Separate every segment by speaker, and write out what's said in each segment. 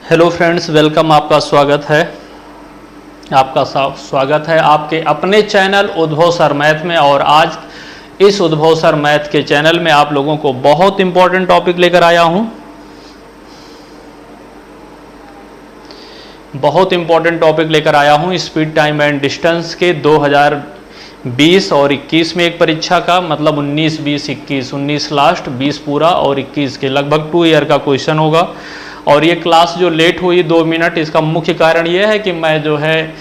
Speaker 1: Hello friends, welcome. आपका स्वागत है आपके अपने चैनल उद्भव सर मैथ में। और आज इस उद्भव सर मैथ के चैनल में आप लोगों को बहुत इंपॉर्टेंट टॉपिक लेकर आया हूं। स्पीड, टाइम एंड डिस्टेंस के 2020 और 21 में एक परीक्षा का, मतलब 19, 20, 21, 19 लास्ट, 20 पूरा और 21 के लगभग 2 ईयर का क्वेश्चन होगा। और ये क्लास जो लेट हुई 2 मिनट, इसका मुख्य कारण ये है कि मैं जो है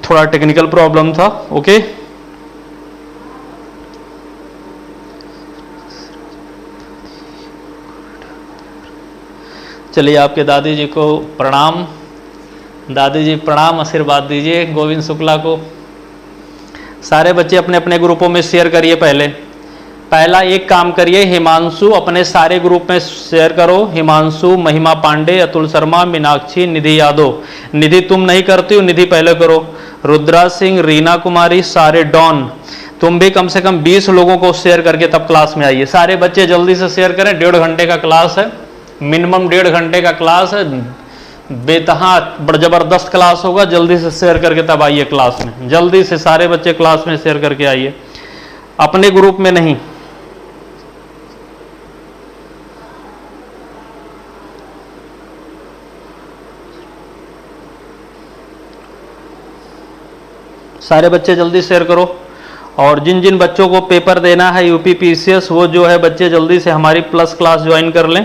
Speaker 1: थोड़ा टेक्निकल प्रॉब्लम था। ओके, चलिए आपके दादी जी को प्रणाम। दादी जी प्रणाम, आशीर्वाद दीजिए गोविंद शुक्ला को। सारे बच्चे अपने अपने ग्रुपों में शेयर करिए। पहला एक काम करिए, हिमांशु अपने सारे ग्रुप में शेयर करो। हिमांशु, महिमा पांडे, अतुल शर्मा, मीनाक्षी, निधि यादव। निधि तुम नहीं करती हो, निधि पहले करो। रुद्रा सिंह, रीना कुमारी, सारे डॉन, तुम भी कम से कम 20 लोगों को शेयर करके तब क्लास में आइए। सारे बच्चे जल्दी से शेयर करें। 1.5 घंटे का क्लास है, मिनिमम 1.5 घंटे का क्लास है। बेतहा बड़ा जबरदस्त क्लास होगा। जल्दी से शेयर करके तब आइए क्लास में। जल्दी से सारे बच्चे क्लास में शेयर करके आइए, अपने ग्रुप में नहीं। सारे बच्चे जल्दी शेयर करो। और जिन जिन बच्चों को पेपर देना है यूपीपीसीएस, वो जो है बच्चे जल्दी से हमारी प्लस क्लास ज्वाइन कर लें।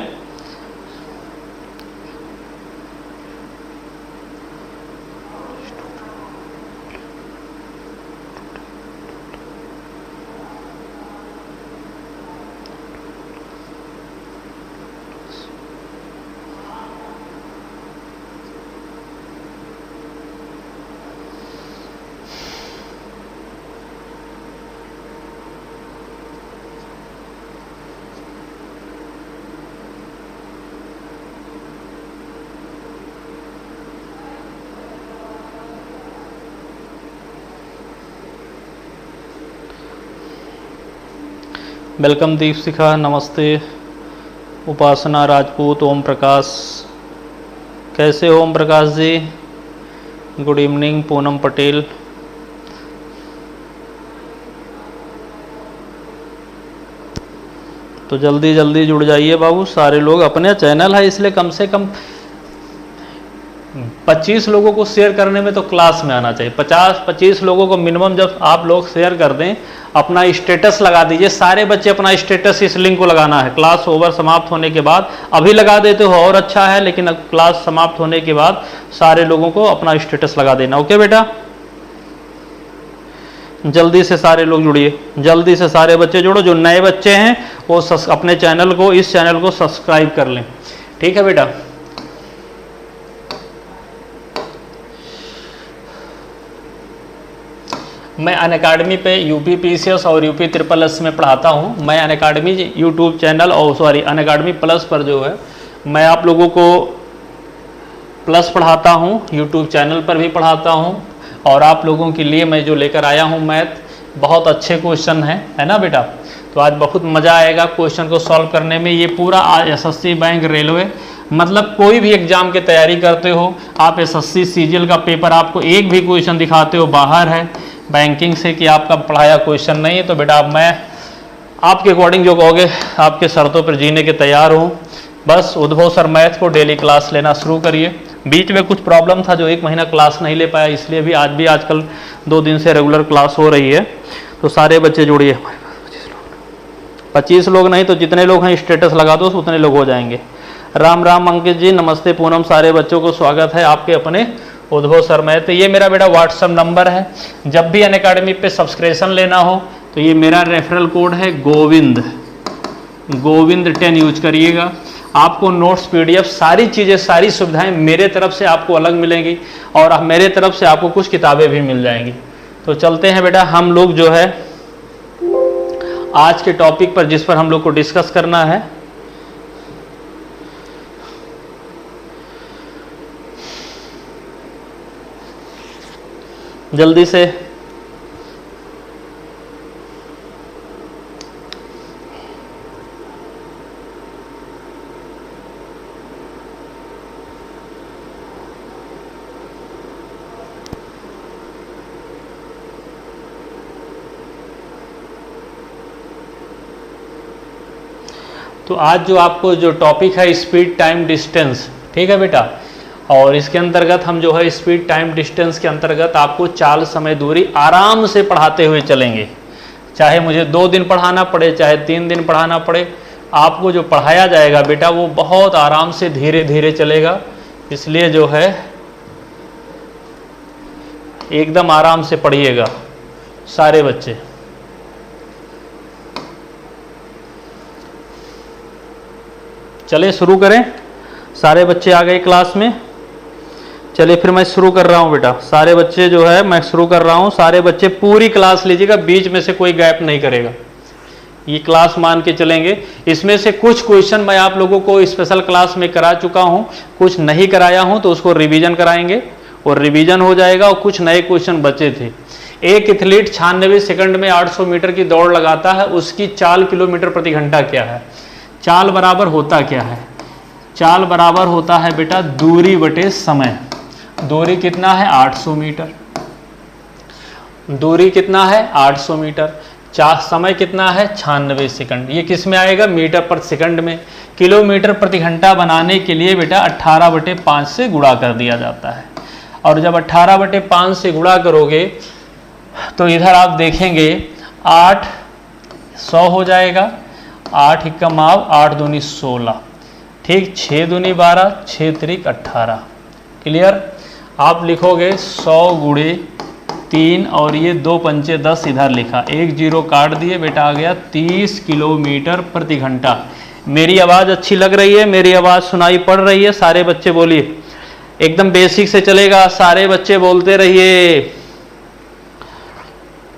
Speaker 1: वेलकम दीपशिखा, नमस्ते। उपासना राजपूत, ओम प्रकाश, कैसे हो ओम प्रकाश जी? Good evening. पूनम पटेल, तो जल्दी जल्दी जुड़ जाइए बाबू सारे लोग। अपने चैनल है इसलिए कम से कम 25 लोगों को शेयर करने में तो क्लास में आना चाहिए। 50-25 लोगों को मिनिमम जब आप लोग शेयर कर दें, अपना स्टेटस लगा दीजिए। सारे बच्चे अपना स्टेटस इस लिंक को लगाना है। क्लास ओवर समाप्त होने के बाद, अभी लगा देते हो और अच्छा है, लेकिन अब क्लास समाप्त होने के बाद सारे लोगों को अपना स्टेटस लगा देना। ओके बेटा, जल्दी से सारे लोग जुड़िए। जल्दी से सारे बच्चे जुड़ो। जो नए बच्चे हैं वो अपने चैनल को, इस चैनल को सब्सक्राइब कर लें। ठीक है बेटा। मैं अनअकैडमी पे यूपीपीसीएस और यूपी ट्रिपल एस में पढ़ाता हूँ। मैं अनअकैडमी यूट्यूब चैनल और अनअकैडमी प्लस पर जो है मैं आप लोगों को प्लस पढ़ाता हूँ, यूट्यूब चैनल पर भी पढ़ाता हूँ। और आप लोगों के लिए मैं जो लेकर आया हूँ मैथ, बहुत अच्छे क्वेश्चन हैं, है ना बेटा? तो आज बहुत मज़ा आएगा क्वेश्चन को सॉल्व करने में। ये पूरा एसएससी, बैंक, रेलवे, मतलब कोई भी एग्जाम की तैयारी करते हो आप, एसएससी सीजीएल का पेपर, आपको एक भी क्वेश्चन दिखाते हो बाहर है बैंकिंग से कि आपका पढ़ाया क्वेश्चन नहीं है, तो बेटा अब मैं आपके अकॉर्डिंग जो कहोगे, आपके शर्तों पर जीने के तैयार हूँ। बस उद्भव सर मैथ को डेली क्लास लेना शुरू करिए। बीच में कुछ प्रॉब्लम था जो 1 महीना क्लास नहीं ले पाया, इसलिए भी आजकल 2 दिन से रेगुलर क्लास हो रही है। तो सारे बच्चे जुड़िए। 25 लोग नहीं तो जितने लोग हैं स्टेटस लगा दो, उतने लोग हो जाएंगे। राम राम अंकित जी, नमस्ते। पूनम, सारे बच्चों को स्वागत है आपके अपने उद्भव सर मैथ। ये मेरा बेटा व्हाट्सएप नंबर है। जब भी अनअकैडमी पे सब्सक्रिप्शन लेना हो तो ये मेरा रेफरल कोड है गोविंद 10 यूज करिएगा। आपको नोट्स, पीडीएफ, सारी चीज़ें, सारी सुविधाएं मेरे तरफ से आपको अलग मिलेंगी और मेरे तरफ से आपको कुछ किताबें भी मिल जाएंगी। तो चलते हैं बेटा, हम लोग जो है आज के टॉपिक पर, जिस पर हम लोग को डिस्कस करना है। जल्दी से तो आज जो आपको जो टॉपिक है स्पीड टाइम डिस्टेंस, ठीक है बेटा, और इसके अंतर्गत हम जो है स्पीड टाइम डिस्टेंस के अंतर्गत आपको चाल समय दूरी आराम से पढ़ाते हुए चलेंगे। चाहे मुझे 2 दिन पढ़ाना पड़े, चाहे 3 दिन पढ़ाना पड़े, आपको जो पढ़ाया जाएगा बेटा वो बहुत आराम से धीरे धीरे चलेगा। इसलिए जो है एकदम आराम से पढ़िएगा सारे बच्चे। चलिए शुरू करें। सारे बच्चे आ गए क्लास में। चलिए फिर मैं शुरू कर रहा हूं बेटा। सारे बच्चे जो है मैं शुरू कर रहा हूं। सारे बच्चे पूरी क्लास लीजिएगा, बीच में से कोई गैप नहीं करेगा। ये क्लास मान के चलेंगे। इसमें से कुछ क्वेश्चन मैं आप लोगों को स्पेशल क्लास में करा चुका हूं, कुछ नहीं कराया हूं तो उसको रिवीजन कराएंगे और रिवीजन हो जाएगा। और कुछ नए क्वेश्चन बचे थे। एक एथलीट 96 सेकंड में 800 मीटर की दौड़ लगाता है, उसकी चाल किलोमीटर प्रति घंटा क्या है? चाल बराबर होता क्या है? चाल बराबर होता है बेटा दूरी बटे समय। दूरी कितना है? 800 मीटर। दूरी कितना है? 800 मीटर। समय कितना है? 96 सेकंड। ये किस में आएगा? मीटर पर सेकंड में। किलोमीटर प्रति घंटा बनाने के लिए बेटा 18/5 से गुणा कर दिया जाता है। और जब 18/5 से गुणा करोगे तो इधर आप देखेंगे 8 100 हो जाएगा। 8 × 8 दूनी 16, ठीक। 6 दूनी 12, 6 त्रिक 18। क्लियर? आप लिखोगे 100 × 3 और ये 2 पंचे 10 इधर लिखा, 1 0 काट दिए बेटा, आ गया 30 किलोमीटर प्रति घंटा। मेरी आवाज़ अच्छी लग रही है? मेरी आवाज़ सुनाई पड़ रही है? सारे बच्चे बोलिए। एकदम बेसिक से चलेगा, सारे बच्चे बोलते रहिए।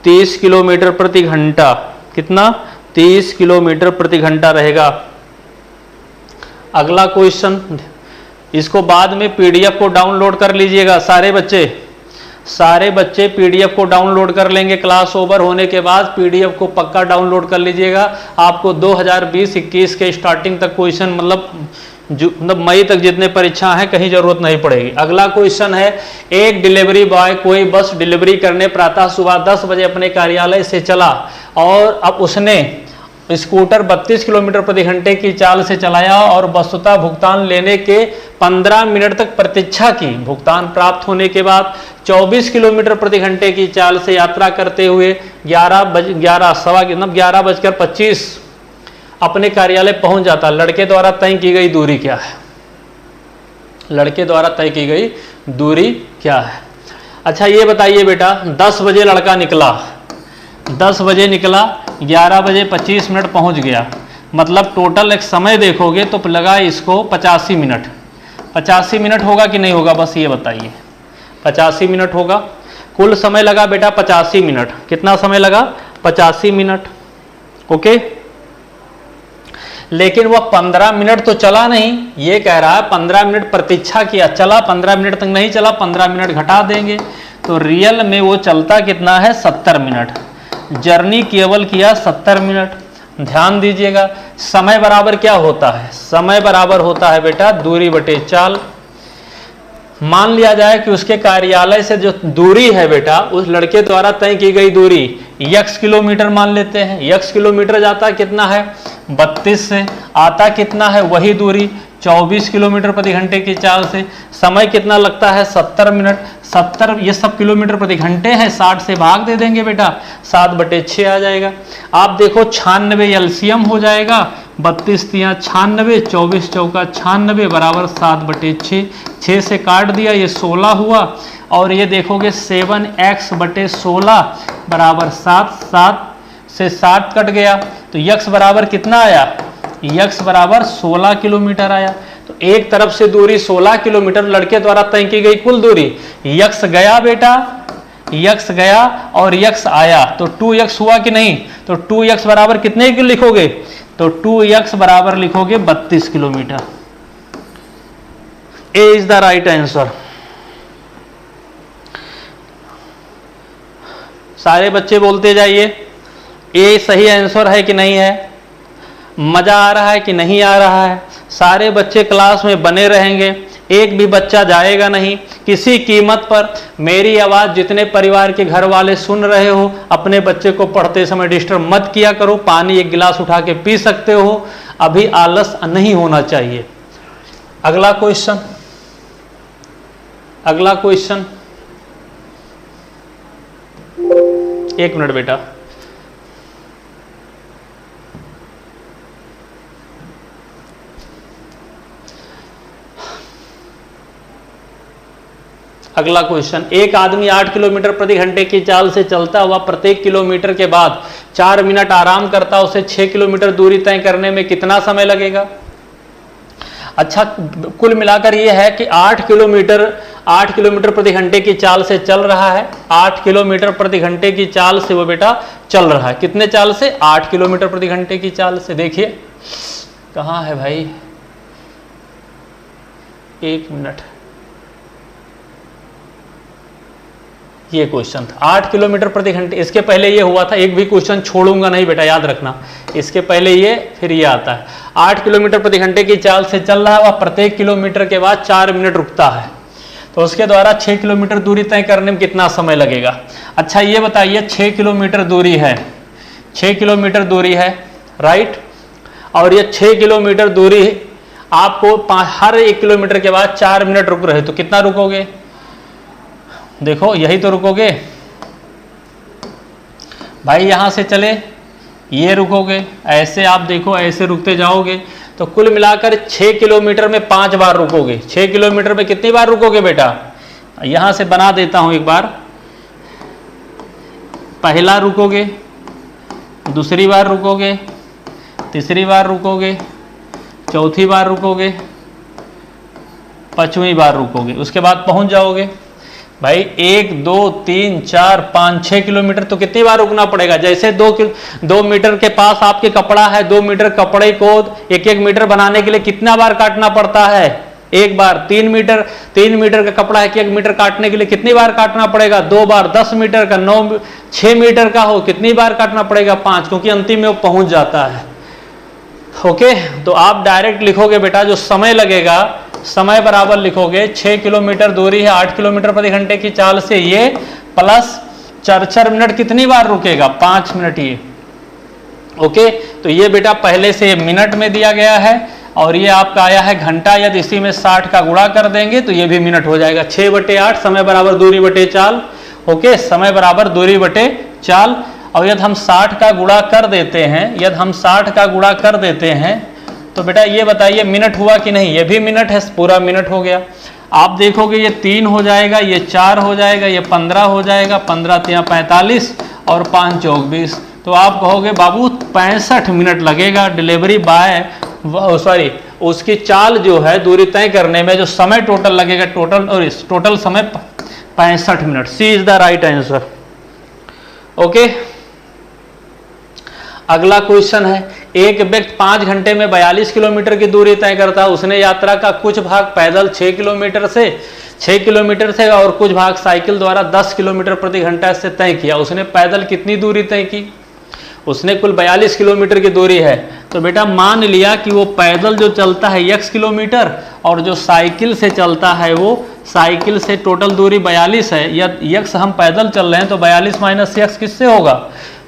Speaker 1: 30 किलोमीटर प्रति घंटा। कितना? 30 किलोमीटर प्रति घंटा रहेगा। अगला क्वेश्चन, इसको बाद में पीडीएफ को डाउनलोड कर लीजिएगा सारे बच्चे। सारे बच्चे पीडीएफ को डाउनलोड कर लेंगे। क्लास ओवर होने के बाद पीडीएफ को पक्का डाउनलोड कर लीजिएगा। आपको 2020-21 के स्टार्टिंग तक क्वेश्चन मतलब मई तक जितने परीक्षा हैं कहीं जरूरत नहीं पड़ेगी। अगला क्वेश्चन है, एक डिलीवरी बॉय कोई बस डिलीवरी करने प्रातः सुबह 10 बजे अपने कार्यालय से चला और अब उसने स्कूटर 32 किलोमीटर प्रति घंटे की चाल से चलाया और वस्तुतः भुगतान लेने के 15 मिनट तक प्रतीक्षा की। भुगतान प्राप्त होने के बाद 24 किलोमीटर प्रति घंटे की चाल से यात्रा करते हुए 11:25 अपने कार्यालय पहुंच जाता। लड़के द्वारा तय की गई दूरी क्या है? लड़के द्वारा तय की गई दूरी क्या है? अच्छा ये बताइए बेटा, 10 बजे लड़का निकला, 10 बजे निकला, 11:25 पहुंच गया। मतलब टोटल एक समय देखोगे तो लगा इसको 85 मिनट। 85 मिनट होगा कि नहीं होगा? बस ये बताइए। 85 मिनट होगा। कुल समय लगा बेटा 85 मिनट। कितना समय लगा? 85 मिनट। ओके। लेकिन वह 15 मिनट तो चला नहीं, ये कह रहा है 15 मिनट प्रतीक्षा किया, चला 15 मिनट तक नहीं चला, 15 मिनट घटा देंगे तो रियल में वो चलता कितना है? 70 मिनट। जर्नी केवल किया 70 मिनट। ध्यान दीजिएगा, समय बराबर क्या होता है? समय बराबर होता है बेटा दूरी बटे चाल। मान लिया जाए कि उसके कार्यालय से जो दूरी है बेटा, उस लड़के द्वारा तय की गई दूरी x किलोमीटर मान लेते हैं। x किलोमीटर जाता कितना है? 32 से। आता कितना है? वही दूरी 24 किलोमीटर प्रति घंटे की चाल से। समय कितना लगता है? 70 मिनट। 70 ये सब किलोमीटर प्रति घंटे हैं, 60 से भाग दे देंगे बेटा, 7/6 आ जाएगा। आप देखो 96 एलसीएम हो जाएगा। 32 × 96, 24 चौका 96 बराबर 7/6। 6 से काट दिया, ये 16 हुआ। और ये देखोगे 7x/16 बराबर 7। 7 से 60 कट गया तो x बराबर कितना आया? x बराबर 16 किलोमीटर आया। तो एक तरफ से दूरी 16 किलोमीटर लड़के द्वारा तय की गई कुल दूरी। x गया बेटा, x गया और x आया तो 2x हुआ कि नहीं? तो 2x बराबर कितने की लिखोगे? तो 2x बराबर लिखोगे 32 kilometre. A is the right answer. सारे बच्चे बोलते जाइए, ए सही आंसर है कि नहीं है? मजा आ रहा है कि नहीं आ रहा है? सारे बच्चे क्लास में बने रहेंगे, एक भी बच्चा जाएगा नहीं किसी कीमत पर। मेरी आवाज़ जितने परिवार के घर वाले सुन रहे हो, अपने बच्चे को पढ़ते समय डिस्टर्ब मत किया करो। पानी एक गिलास उठा के पी सकते हो, अभी आलस नहीं होना चाहिए। अगला क्वेश्चन, अगला क्वेश्चन, एक मिनट बेटा। अगला क्वेश्चन, एक आदमी 8 किलोमीटर प्रति घंटे की चाल से चलता हुआ प्रत्येक किलोमीटर के बाद 4 मिनट आराम करता, उसे 6 किलोमीटर दूरी तय करने में कितना समय लगेगा? अच्छा, कुल मिलाकर ये है कि 8 किलोमीटर प्रति घंटे की चाल से चल रहा है। 8 किलोमीटर प्रति घंटे की चाल से वो बेटा चल रहा है। कितने चाल से? 8 किलोमीटर प्रति घंटे की चाल से। देखिए कहाँ है भाई, एक मिनट, ये क्वेश्चन था 8 किलोमीटर प्रति घंटे। इसके पहले ये हुआ था, एक भी क्वेश्चन छोड़ूंगा नहीं बेटा, याद रखना। इसके पहले ये, फिर ये आता है। 8 किलोमीटर प्रति घंटे की चाल से चल रहा है, वह प्रत्येक किलोमीटर के बाद 4 मिनट रुकता है, तो उसके द्वारा 6 किलोमीटर दूरी तय करने में कितना समय लगेगा? अच्छा ये बताइए, 6 किलोमीटर दूरी है, 6 किलोमीटर दूरी है, राइट। और ये 6 किलोमीटर दूरी आपको हर 1 किलोमीटर के बाद 4 मिनट रुक रहे, तो कितना रुकोगे? देखो यही तो रुकोगे भाई, यहां से चले ये रुकोगे, ऐसे आप देखो ऐसे रुकते जाओगे, तो कुल मिलाकर 6 किलोमीटर में 5 बार रुकोगे। 6 किलोमीटर में कितनी बार रुकोगे बेटा? यहां से बना देता हूं एक बार। पहला रुकोगे, दूसरी बार रुकोगे, तीसरी बार रुकोगे, चौथी बार रुकोगे, 5वीं बार रुकोगे, उसके बाद पहुंच जाओगे। भाई 1 2 3 4 5 6 किलोमीटर तो कितनी बार रुकना पड़ेगा? जैसे 2 मीटर के पास आपके कपड़ा है, 2 मीटर कपड़े को 1 मीटर बनाने के लिए कितना बार काटना पड़ता है? 1 बार। 3 मीटर का कपड़ा है, 1 मीटर काटने के लिए कितनी बार काटना पड़ेगा? 2 बार। 10 मीटर का 6 मीटर का हो कितनी बार काटना पड़ेगा? 5, क्योंकि अंतिम में वो पहुंच जाता है। ओके, तो आप डायरेक्ट लिखोगे बेटा, जो समय लगेगा समय बराबर लिखोगे 6 किलोमीटर दूरी है 8 किलोमीटर प्रति घंटे की चाल से, ये प्लस 4 मिनट कितनी बार रुकेगा? 5 मिनट ये। ओके, तो ये बेटा पहले से मिनट में दिया गया है, और ये आपका आया है घंटा। यदि इसी में 60 का गुणा कर देंगे तो ये भी मिनट हो जाएगा। 6/8 समय बराबर दूरी बटे चाल। ओके, समय बराबर दूरी बटे चाल। और यदि हम 60 का गुणा कर देते हैं, यदि हम 60 का गुणा कर देते हैं तो बेटा ये बताइए मिनट हुआ कि नहीं? ये भी मिनट है, पूरा मिनट हो गया। आप देखोगे ये 3 हो जाएगा, ये 4 हो जाएगा, ये 15 हो जाएगा, 15 × 45 और 5 × 20। तो आप कहोगे बाबू 65 मिनट लगेगा डिलीवरी बाय, सॉरी उसकी चाल जो है दूरी तय करने में जो समय टोटल लगेगा, टोटल समय 65 मिनट। C is the right answer. Okay, अगला क्वेश्चन है, एक व्यक्ति 5 घंटे में 42 किलोमीटर की दूरी तय करता है। उसने यात्रा का कुछ भाग पैदल 6 किलोमीटर से और कुछ भाग साइकिल द्वारा 10 किलोमीटर प्रति घंटा से तय किया। उसने पैदल कितनी दूरी तय की? उसने कुल 42 किलोमीटर की दूरी है, तो बेटा मान लिया कि वो पैदल जो चलता है x किलोमीटर, और जो साइकिल से चलता है वो साइकिल से टोटल दूरी 42 है। यदि x हम पैदल चल रहे हैं तो 42 माइनस x किससे होगा?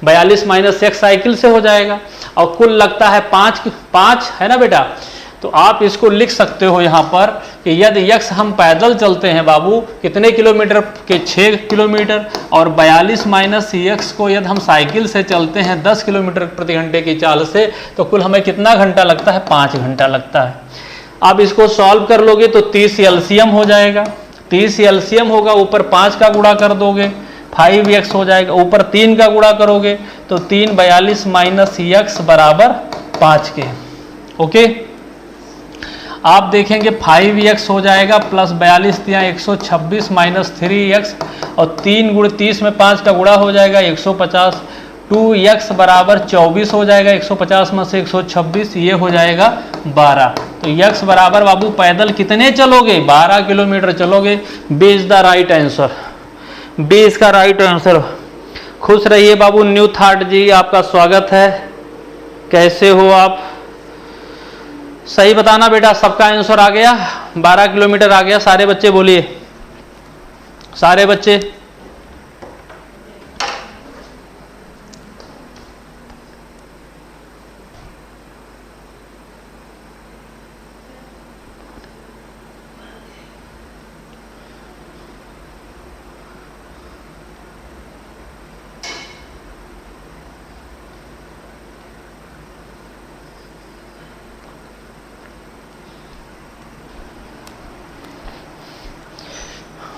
Speaker 1: 42 माइनस x साइकिल से हो जाएगा। और कुल लगता है 5 है ना बेटा, तो आप इसको लिख सकते हो यहाँ पर कि यदि x हम पैदल चलते हैं बाबू कितने किलोमीटर के? 6 किलोमीटर, और 42 माइनस x को यदि हम साइकिल से चलते हैं 10 किलोमीटर प्रति घंटे की चाल से, तो कुल हमें कितना घंटा लगता है? 5 घंटा लगता है। आप इसको सॉल्व कर लोगे तो 30 एलसीएम हो जाएगा। 30 एलसीएम होगा, ऊपर 5 का गुणा कर दोगे 5x हो जाएगा, ऊपर 3 का गुणा करोगे तो 3 42 माइनस x बराबर 5 के। ओके, आप देखेंगे 5x हो जाएगा प्लस 42 × 126 माइनस 3x, और 3 × 30 में 5 का गुणा हो जाएगा 150। 2x बराबर 24 हो जाएगा, 150 में से 126 ये हो जाएगा 12। तो x बराबर बाबू पैदल कितने चलोगे? 12 किलोमीटर चलोगे। B is the right answer. B इसका राइट आंसर। खुश रहिए बाबू। न्यू थॉट जी आपका स्वागत है, कैसे हो आप? सही बताना बेटा, सबका आंसर आ गया। 12 किलोमीटर आ गया। सारे बच्चे बोलिए, सारे बच्चे।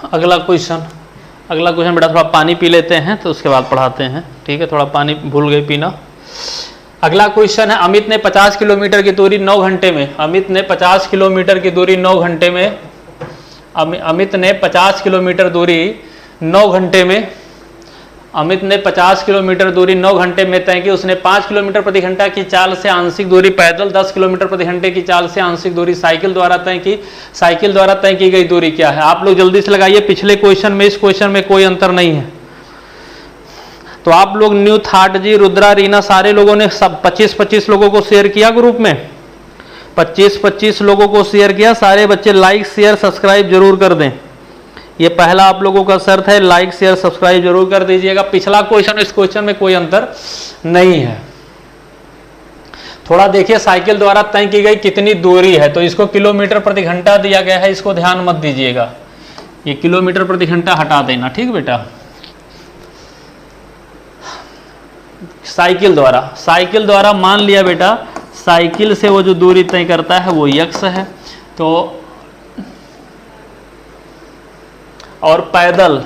Speaker 1: अगला क्वेश्चन बेटा थोड़ा पानी पी लेते हैं तो उसके बाद पढ़ाते हैं, ठीक है। थोड़ा पानी भूल गए पीना। अगला क्वेश्चन है, अमित ने 50 किलोमीटर की दूरी 9 घंटे में, अमित ने 50 किलोमीटर की दूरी 9 घंटे में, अमित ने 50 किलोमीटर दूरी 9 घंटे में, अमित ने 50 किलोमीटर दूरी 9 घंटे में तय की। उसने 5 किलोमीटर प्रति घंटा की चाल से आंशिक दूरी पैदल, 10 किलोमीटर प्रति घंटे की चाल से आंशिक दूरी साइकिल द्वारा तय की। साइकिल द्वारा तय की गई दूरी क्या है? आप लोग जल्दी से लगाइए। पिछले क्वेश्चन में इस क्वेश्चन में कोई अंतर नहीं है। तो आप लोग न्यू थाट जी, रुद्रा, रीना, सारे लोगों ने सब 25-25 लोगों को शेयर किया ग्रुप में, 25-25 लोगों को शेयर किया। सारे बच्चे लाइक शेयर सब्सक्राइब जरूर कर दें। ये पहला आप लोगों का शर्त है, लाइक शेयर सब्सक्राइब जरूर कर दीजिएगा। पिछला क्वेश्चन इस क्वेश्चन में कोई अंतर नहीं है। थोड़ा देखिए, साइकिल द्वारा तय की गई कितनी दूरी है, तो इसको किलोमीटर प्रति घंटा दिया गया है, इसको ध्यान मत दीजिएगा, ये किलोमीटर प्रति घंटा हटा देना, ठीक बेटा। साइकिल द्वारा मान लिया बेटा, साइकिल से वो जो दूरी तय करता है वो x है, तो और पैदल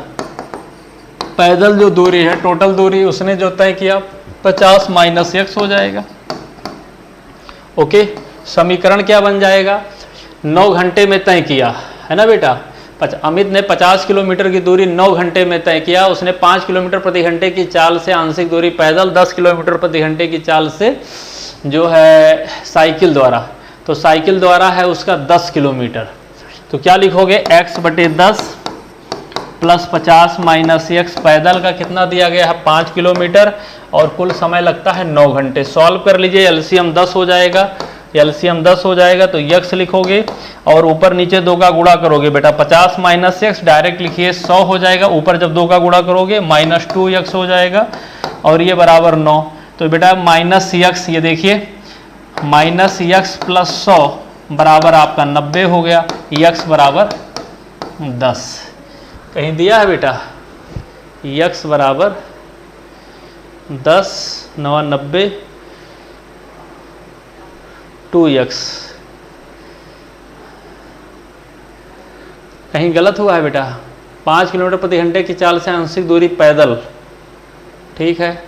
Speaker 1: जो दूरी है, टोटल दूरी उसने जो तय किया 50 माइनस x हो जाएगा। ओके, समीकरण क्या बन जाएगा? 9 घंटे में तय किया है ना बेटा। अमित ने 50 किलोमीटर की दूरी 9 घंटे में तय किया। उसने 5 किलोमीटर प्रति घंटे की चाल से आंशिक दूरी पैदल, 10 किलोमीटर प्रति घंटे की चाल से जो है साइकिल द्वारा, तो साइकिल द्वारा है उसका 10 किलोमीटर। तो क्या लिखोगे? x/10 plus 50 minus x। पैदल का कितना दिया गया है? 5 किलोमीटर, और कुल समय लगता है 9 घंटे। सॉल्व कर लीजिए, एलसीएम 10 हो जाएगा, एलसीएम 10 हो जाएगा तो x लिखोगे और ऊपर नीचे 2 का गुणा करोगे बेटा। 50 माइनस x डायरेक्ट लिखिए 100 हो जाएगा, ऊपर जब 2 का गुणा करोगे माइनस 2x हो जाएगा, और ये बराबर 9। तो बेटा माइनस x, ये देखिए माइनस x प्लस 100 बराबर आपका 90 हो गया। x बराबर 10 कहीं दिया है बेटा? x बराबर 10, 9 90, 2x। कहीं गलत हुआ है बेटा? 5 किलोमीटर प्रति घंटे की चाल से आंशिक दूरी पैदल, ठीक है,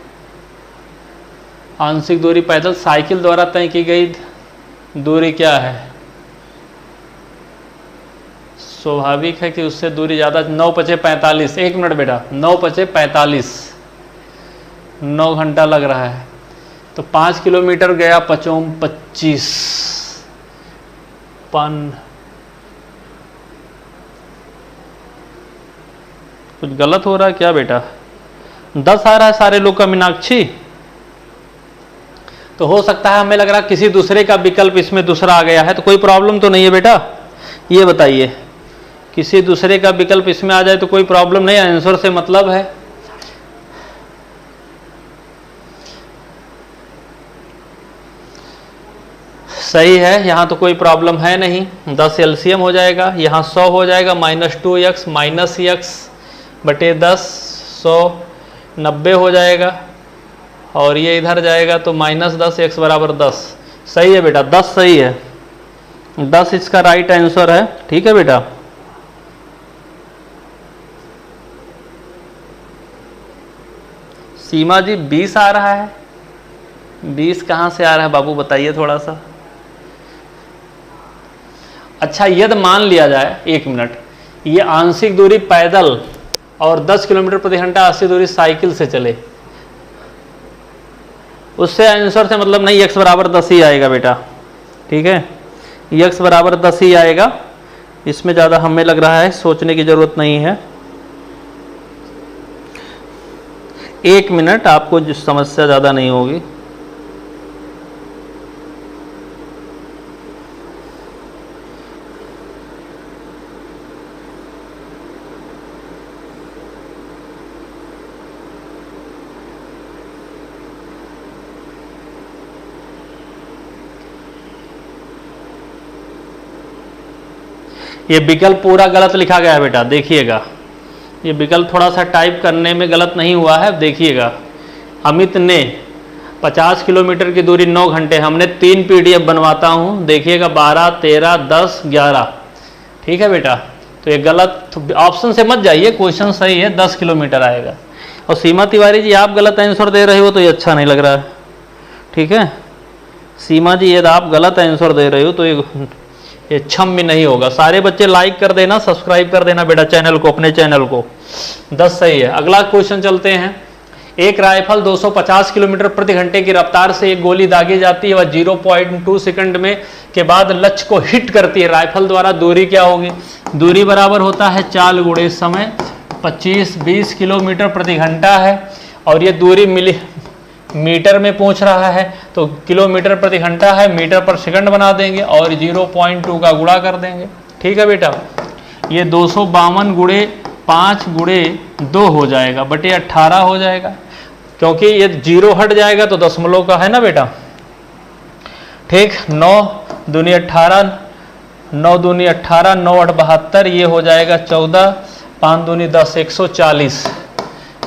Speaker 1: आंशिक दूरी पैदल। साइकिल द्वारा तय की गई दूरी क्या है? स्वाभाविक है कि उससे दूरी ज़्यादा। 9×5 = 45। 1 मिनट बेटा, 9×5 = 45, 9 घंटा लग रहा है। तो 5 किलोमीटर गया 5×5 = कुछ गलत हो रहा है क्या बेटा? 10 आ रहा है सारे लोग का मीनाक्षी। तो हो सकता है, हमें लग रहा है किसी दूसरे का विकल्प इसमें दूसरा आ गया है, तो कोई प्रॉब्लम तो नहीं है बेटा? ये बताइए, किसी दूसरे का विकल्प इसमें आ जाए तो कोई प्रॉब्लम नहीं, आंसर से मतलब है। सही है, यहाँ तो कोई प्रॉब्लम है नहीं। 10 एलसीएम हो जाएगा, यहाँ 100 हो जाएगा, माइनस 2x माइनस x/10, 100 90 हो जाएगा, और ये इधर जाएगा तो माइनस 10, x बराबर 10। सही है बेटा, 10 सही है, 10 इसका राइट आंसर है, ठीक है बेटा। सीमा जी 20 आ रहा है, 20 कहाँ से आ रहा है बाबू बताइए थोड़ा सा। अच्छा, यदि मान लिया जाए, 1 मिनट, ये आंशिक दूरी पैदल और 10 किलोमीटर प्रति घंटा आंशिक दूरी साइकिल से चले, उससे आंसर से मतलब नहीं, x बराबर 10 ही आएगा बेटा, ठीक है, x बराबर 10 ही आएगा। इसमें ज़्यादा हमें लग रहा है सोचने की ज़रूरत नहीं है। 1 मिनट, आपको जो समस्या ज़्यादा नहीं होगी। ये विकल्प पूरा गलत लिखा गया है बेटा, देखिएगा ये विकल्प थोड़ा सा टाइप करने में गलत नहीं हुआ है, देखिएगा। अमित ने 50 किलोमीटर की दूरी 9 घंटे, हमने 3 PDF बनवाता हूँ, देखिएगा 12, 13, 10, 11। ठीक है बेटा, तो ये गलत ऑप्शन से मत जाइए, क्वेश्चन सही है, 10 किलोमीटर आएगा। और सीमा तिवारी जी आप गलत आंसर दे रहे हो तो ये अच्छा नहीं लग रहा है। ठीक है सीमा जी, यदि आप गलत आंसर दे रहे हो तो ये क्षम्य नहीं होगा। सारे बच्चे लाइक कर देना, सब्सक्राइब कर देना बेटा चैनल को, अपने चैनल को। 10 सही है। अगला क्वेश्चन चलते हैं। एक राइफल 250 किलोमीटर प्रति घंटे की रफ्तार से एक गोली दागी जाती है, वह 0.2 सेकंड में के बाद लक्ष्य को हिट करती है। राइफल द्वारा दूरी क्या होगी? दूरी बराबर होता है चाल गुणे समय, 25-20 किलोमीटर प्रति घंटा है, और ये दूरी मीटर में पूछ रहा है तो किलोमीटर प्रति घंटा है, मीटर पर सेकंड बना देंगे और 0.2 का गुणा कर देंगे। ठीक है बेटा, ये 252 गुणे 5 गुणे 2 हो जाएगा, बटे 18 हो जाएगा, क्योंकि ये 0 हट जाएगा तो दशमलव का है ना बेटा। ठीक, 9 दूनी 18, 9 दूनी 18, 9 8 72, ये हो जाएगा 14, 5 दूनी 10, 140।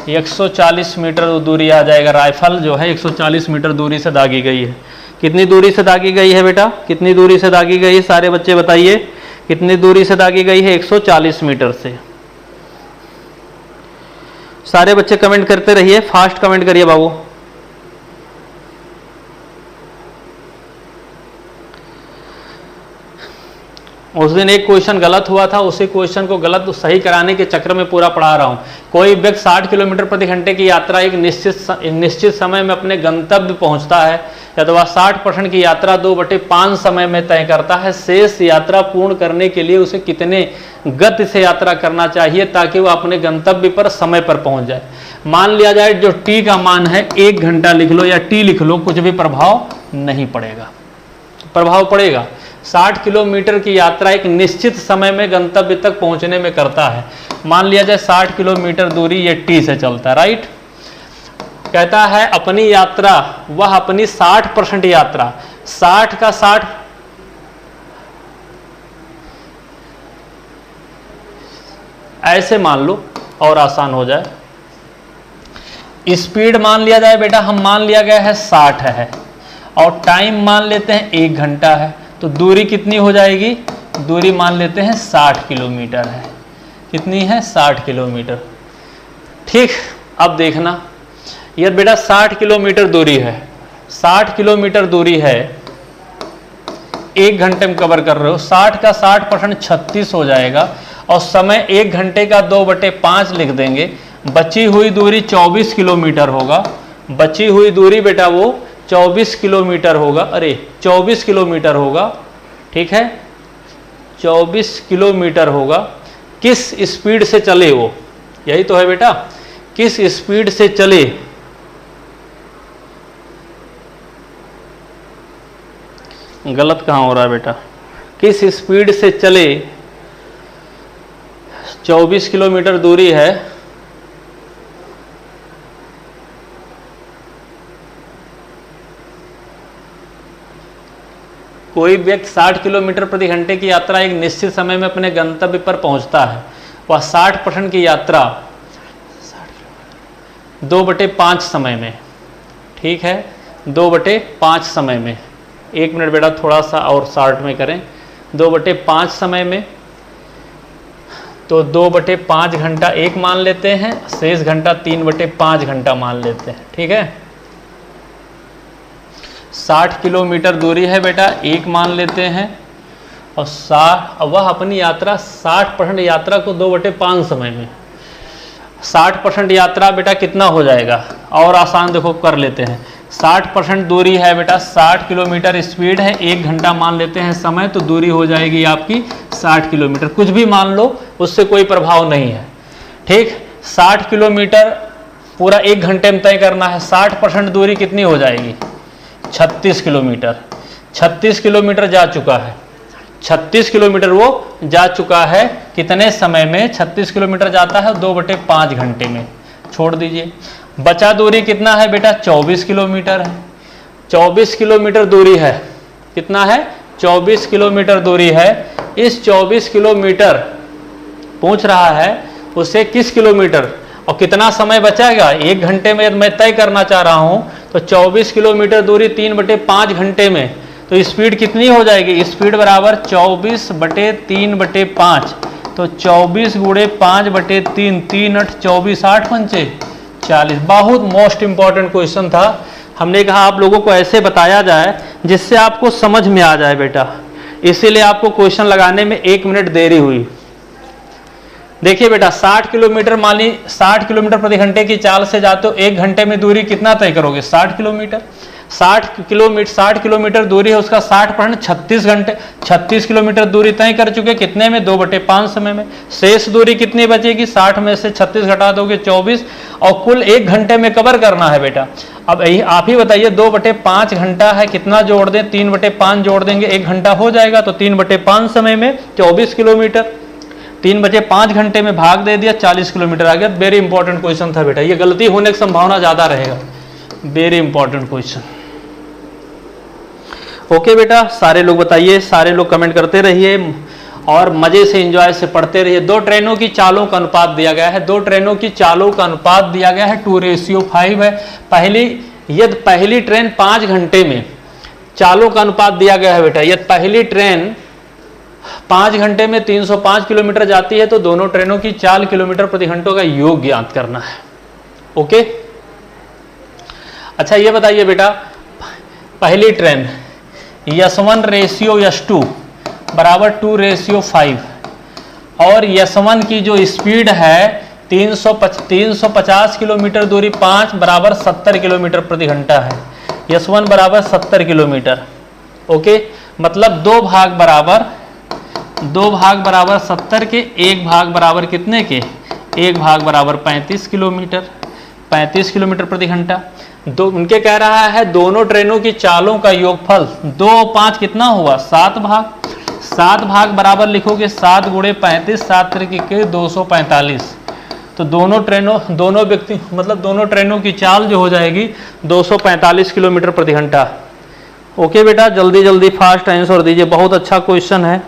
Speaker 1: 140 मीटर दूरी आ जाएगा। राइफल जो है 140 मीटर दूरी से दागी गई है। कितनी दूरी से दागी गई है बेटा? कितनी दूरी से दागी गई है? सारे बच्चे बताइए, कितनी दूरी से दागी गई है? 140 मीटर से। सारे बच्चे कमेंट करते रहिए, फास्ट कमेंट करिए बाबू। उस दिन एक क्वेश्चन गलत हुआ था, उसी क्वेश्चन को गलत सही कराने के चक्र में पूरा पढ़ा रहा हूँ। कोई व्यक्ति 60 किलोमीटर प्रति घंटे की यात्रा एक निश्चित समय में अपने गंतव्य पहुंचता है, अथवा 60% की यात्रा 2/5 समय में तय करता है। शेष यात्रा पूर्ण करने के लिए उसे कितने गति से यात्रा करना चाहिए ताकि वह अपने गंतव्य पर समय पर पहुंच जाए? मान लिया जाए जो टी का मान है 1 घंटा लिख लो या टी लिख लो, कुछ भी प्रभाव नहीं पड़ेगा। प्रभाव पड़ेगा। 60 किलोमीटर की यात्रा एक निश्चित समय में गंतव्य तक पहुंचने में करता है। मान लिया जाए 60 किलोमीटर दूरी ये टी से चलता है, राइट। कहता है अपनी यात्रा, वह अपनी 60% यात्रा, 60 का 60 ऐसे मान लो और आसान हो जाए। स्पीड मान लिया जाए बेटा, हम मान लिया गया है 60 है, और टाइम मान लेते हैं 1 घंटा है, तो दूरी कितनी हो जाएगी? दूरी मान लेते हैं 60 किलोमीटर है। कितनी है? 60 किलोमीटर। ठीक, अब देखना, ये बेटा 60 किलोमीटर दूरी है, 60 किलोमीटर दूरी है, 1 घंटे में कवर कर रहे हो। 60 का 60% 36 हो जाएगा, और समय 1 घंटे का 2/5 लिख देंगे। बची हुई दूरी 24 किलोमीटर होगा। बची हुई दूरी बेटा वो 24 किलोमीटर होगा। अरे 24 किलोमीटर होगा, ठीक है, 24 किलोमीटर होगा। किस स्पीड से चले वो? यही तो है बेटा, किस स्पीड से चले? गलत कहाँ हो रहा है बेटा? किस स्पीड से चले? 24 किलोमीटर दूरी है, कोई व्यक्ति 60 किलोमीटर प्रति घंटे की यात्रा एक निश्चित समय में अपने गंतव्य पर पहुंचता है। वह 60% की यात्रा 2/5 समय में, ठीक है, 2/5 समय में। 1 मिनट बेटा, थोड़ा सा और शॉर्ट में करें। 2/5 समय में, तो 2/5 घंटा 1 मान लेते हैं, शेष घंटा 3/5 घंटा मान लेते हैं, ठीक है। 60 किलोमीटर दूरी है बेटा, 1 मान लेते हैं, और 60, वह अपनी यात्रा 60% यात्रा को 2/5 समय में। 60% यात्रा बेटा कितना हो जाएगा? और आसान देखो कर लेते हैं। 60% दूरी है बेटा, 60 किलोमीटर स्पीड है, 1 घंटा मान लेते हैं समय, तो दूरी हो जाएगी आपकी 60 किलोमीटर। कुछ भी मान लो, उससे कोई प्रभाव नहीं है, ठीक। 60 किलोमीटर पूरा 1 घंटे में तय करना है। 60% दूरी कितनी हो जाएगी? 36 किलोमीटर। 36 किलोमीटर जा चुका है, 36 किलोमीटर वो जा चुका है। कितने समय में? 36 किलोमीटर जाता है 2/5 घंटे में। छोड़ दीजिए। बचा दूरी कितना है बेटा? 24 किलोमीटर है। 24 किलोमीटर दूरी है, कितना है? 24 किलोमीटर दूरी है, इस 24 किलोमीटर पूछ रहा है उससे किस किलोमीटर और कितना समय बचाएगा, 1 घंटे में मैं तय करना चाह रहा हूं तो 24 किलोमीटर दूरी 3/5 घंटे में, तो स्पीड कितनी हो जाएगी, स्पीड बराबर 24/3/5, तो 24 गुणे 5/3, 3 8 24, 8 पंचे 40। बहुत मोस्ट इंपॉर्टेंट क्वेश्चन था, हमने कहा आप लोगों को ऐसे बताया जाए जिससे आपको समझ में आ जाए बेटा, इसीलिए आपको क्वेश्चन लगाने में 1 मिनट देरी हुई। देखिए बेटा 60 किलोमीटर मान ली 60 किलोमीटर प्रति घंटे की चाल से जाते हो 1 घंटे में दूरी कितना तय करोगे, 60 किलोमीटर। 60 किलोमीटर दूरी है, उसका 60% 36 किलोमीटर दूरी तय कर चुके, कितने में, 2/5 समय में। शेष दूरी कितनी बचेगी, 60 में से 36 घटा दोगे 24, और कुल 1 घंटे में कवर करना है बेटा। अब यही आप ही बताइए 2/5 घंटा है, कितना जोड़ दें, 3/5 जोड़ देंगे 1 घंटा हो जाएगा, तो 3/5 समय में 24 किलोमीटर, 3/5 घंटे में भाग दे दिया 40 किलोमीटर आ गया। वेरी इंपॉर्टेंट क्वेश्चन था बेटा, ये गलती होने की संभावना ज्यादा रहेगा, वेरी इंपॉर्टेंट क्वेश्चन। ओके बेटा, सारे लोग बताइए, सारे लोग कमेंट करते रहिए और मजे से एंजॉय से पढ़ते रहिए। 2 ट्रेनों की चालों का अनुपात दिया गया है, 2 ट्रेनों की चालों का अनुपात दिया गया है 2:5 है। यदि पहली ट्रेन 5 घंटे में, चालों का अनुपात दिया गया है बेटा, यदि पहली ट्रेन 5 घंटे में 305 किलोमीटर जाती है तो दोनों ट्रेनों की 4 किलोमीटर प्रति घंटे का योग ज्ञात करना है। ओके, अच्छा ये बताइए बेटा, पहली ट्रेन S1:S2 बराबर 2:5 और S1 की जो स्पीड है 350 किलोमीटर दूरी 5 बराबर 70 किलोमीटर प्रति घंटा है। S1 बराबर 70 किलोमीटर। ओके, मतलब 2 भाग बराबर 70 के, 1 भाग बराबर कितने के, 1 भाग बराबर 35 किलोमीटर प्रति घंटा। उनके कह रहा है दोनों ट्रेनों की चालों का योगफल 2 और 5 कितना हुआ, 7 भाग बराबर लिखोगे 7 गुणे 35, 7 के 245, तो दोनों ट्रेनों की चाल जो हो जाएगी 245 किलोमीटर प्रति घंटा। ओके बेटा, जल्दी जल्दी फास्ट आंसर दीजिए, बहुत अच्छा क्वेश्चन है,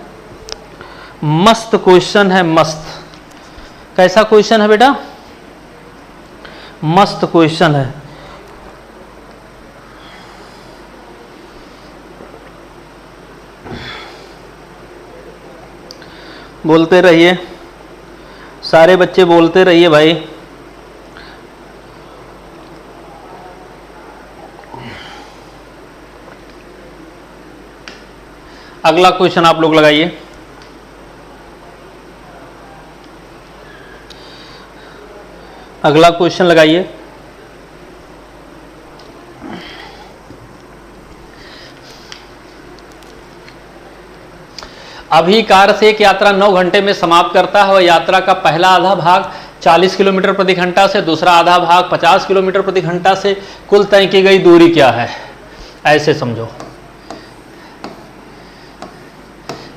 Speaker 1: मस्त क्वेश्चन है, मस्त। कैसा क्वेश्चन है बेटा, मस्त क्वेश्चन है। बोलते रहिए, सारे बच्चे बोलते रहिए भाई। अगला क्वेश्चन आप लोग लगाइए। अगला क्वेश्चन लगाइए। अभी कार से एक यात्रा 9 घंटे में समाप्त करता है, वह यात्रा का पहला आधा भाग 40 किलोमीटर प्रति घंटा से, दूसरा आधा भाग 50 किलोमीटर प्रति घंटा से, कुल तय की गई दूरी क्या है, ऐसे समझो।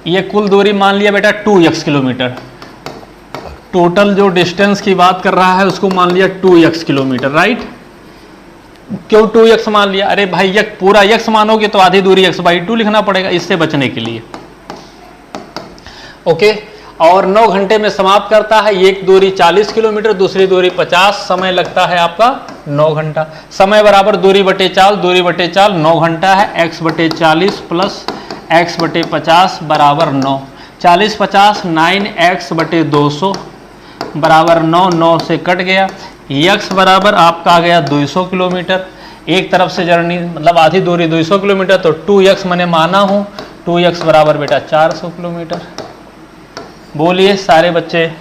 Speaker 1: ये कुल दूरी मान लिया बेटा 2x किलोमीटर, टोटल जो डिस्टेंस की बात कर रहा है उसको मान लिया 2x किलोमीटर, राइट। क्यों 2x मान लिया, अरे भाई पूरा x मानोगे तो आधी दूरी x/2 लिखना पड़ेगा, इससे बचने के लिए। ओके, और 9 घंटे में समाप्त करता है, एक दूरी 40 किलोमीटर, दूसरी दूरी 50, समय लगता है आपका 9 घंटा। समय बराबर दूरी बटे चाल, 9 घंटा है, x/40 प्लस x/50 बराबर 9, 40/50 9x/200 बराबर 9, 9 से कट गया, x बराबर आपका आ गया 200 किलोमीटर। एक तरफ से जर्नी मतलब आधी दूरी 200 किलोमीटर, तो 2x मैंने माना हूँ, 2x बराबर बेटा 400 किलोमीटर। बोलिए सारे बच्चे।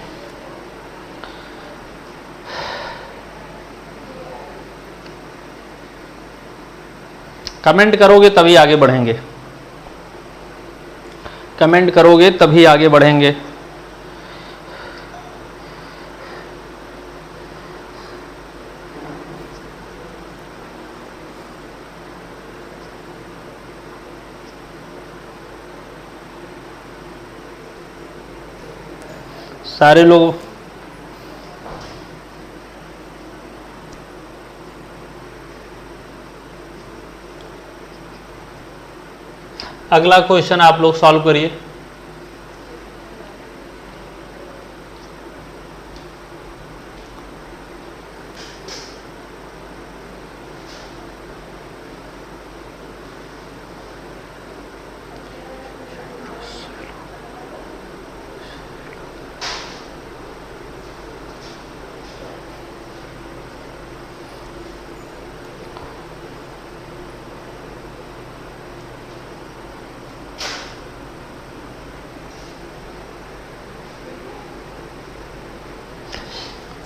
Speaker 1: कमेंट करोगे तभी आगे बढ़ेंगे, कमेंट करोगे तभी आगे बढ़ेंगे। सारे लोग अगला क्वेश्चन आप लोग सॉल्व करिए।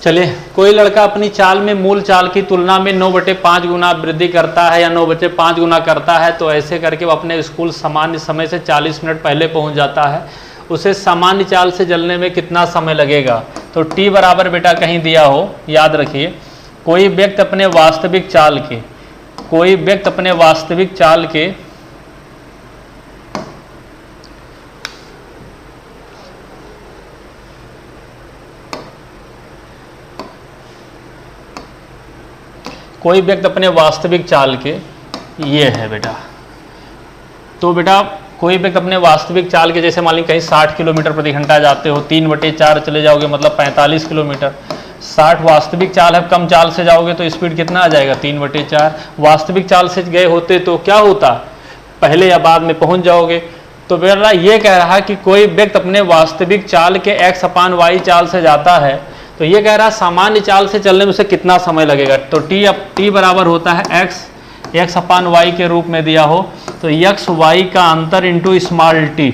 Speaker 1: चलिए, कोई लड़का अपनी चाल में मूल चाल की तुलना में 9/5 गुना वृद्धि करता है या 9/5 गुना करता है, तो ऐसे करके वो अपने स्कूल सामान्य समय से 40 मिनट पहले पहुंच जाता है। उसे सामान्य चाल से चलने में कितना समय लगेगा? तो t बराबर बेटा कहीं दिया हो, याद रखिए, कोई व्यक्ति अपने वास्तविक चाल के ये है बेटा, तो बेटा कोई व्यक्ति अपने वास्तविक चाल के, जैसे मान लीजिए कहीं 60 किलोमीटर प्रति घंटा जाते हो, 3/4 चले जाओगे मतलब 45 किलोमीटर। 60 वास्तविक चाल है, कम चाल से जाओगे तो स्पीड कितना आ जाएगा? 3/4। वास्तविक चाल से गए होते तो क्या होता? पहले या बाद में पहुंच जाओगे। तो बेटा ये कह रहा है कि कोई व्यक्ति अपने वास्तविक चाल के x/y चाल से जाता है, तो ये कह रहा है सामान्य चाल से चलने में उसे कितना समय लगेगा। तो t बराबर होता है x/y के रूप में दिया हो तो x y का अंतर इंटू स्मॉल t।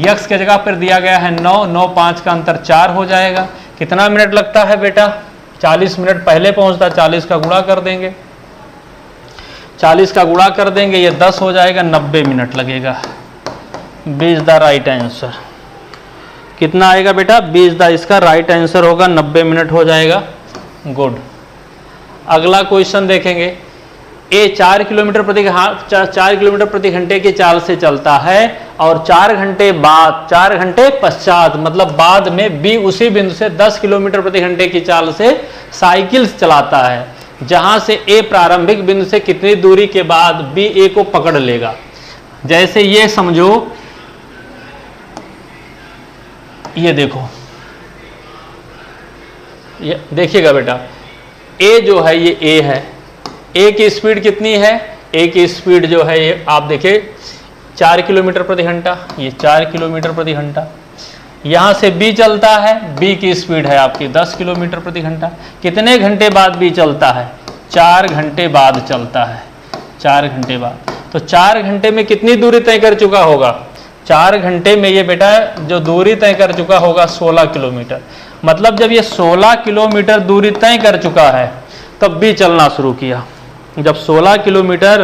Speaker 1: x के जगह पर दिया गया है 9, 9 5 का अंतर 4 हो जाएगा। कितना मिनट लगता है बेटा? 40 मिनट पहले पहुंचता, 40 का गुणा कर देंगे, 40 का गुणा कर देंगे, ये 10 हो जाएगा, 90 मिनट लगेगा। B is the right answer. कितना आएगा बेटा? बी इज द इसका राइट आंसर होगा, 90 मिनट हो जाएगा। गुड। अगला क्वेश्चन देखेंगे। ए 4 किलोमीटर प्रति घंटे की चाल से चलता है और 4 घंटे पश्चात मतलब बाद में बी उसी बिंदु से 10 किलोमीटर प्रति घंटे की चाल से साइकिल चलाता है, जहां से ए प्रारंभिक बिंदु से कितनी दूरी के बाद बी ए को पकड़ लेगा। जैसे ये समझो, ये देखो, ये देखिएगा बेटा, ए जो है ये ए है, ए की स्पीड कितनी है? ए की स्पीड जो है ये आप देखिए 4 किलोमीटर प्रति घंटा, ये 4 किलोमीटर प्रति घंटा। यहाँ से बी चलता है, बी की स्पीड है आपकी 10 किलोमीटर प्रति घंटा। कितने घंटे बाद बी चलता है? 4 घंटे बाद चलता है, 4 घंटे बाद। तो 4 घंटे में कितनी दूरी तय कर चुका होगा? 4 घंटे में ये बेटा जो दूरी तय कर चुका होगा 16 किलोमीटर। मतलब जब ये 16 किलोमीटर दूरी तय कर चुका है तब बी चलना शुरू किया। जब 16 किलोमीटर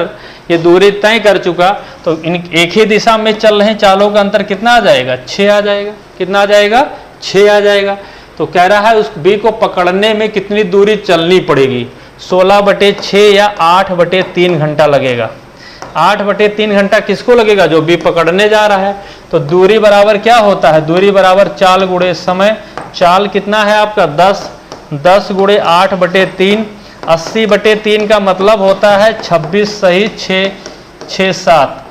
Speaker 1: ये दूरी तय कर चुका तो इन एक ही दिशा में चल रहे चालों का अंतर कितना आ जाएगा? 6 आ जाएगा। कितना आ जाएगा? 6 आ जाएगा। तो कह रहा है उस बी को पकड़ने में कितनी दूरी चलनी पड़ेगी? 16/6 या 8/3 घंटा लगेगा। 8/3 घंटा किसको लगेगा? जो बी पकड़ने जा रहा है। तो दूरी बराबर क्या होता है? दूरी बराबर चाल गुणे समय। चाल कितना है आपका? 10। 10 गुणे 8/3, 80/3 का मतलब होता है 26 सही 6 6 7,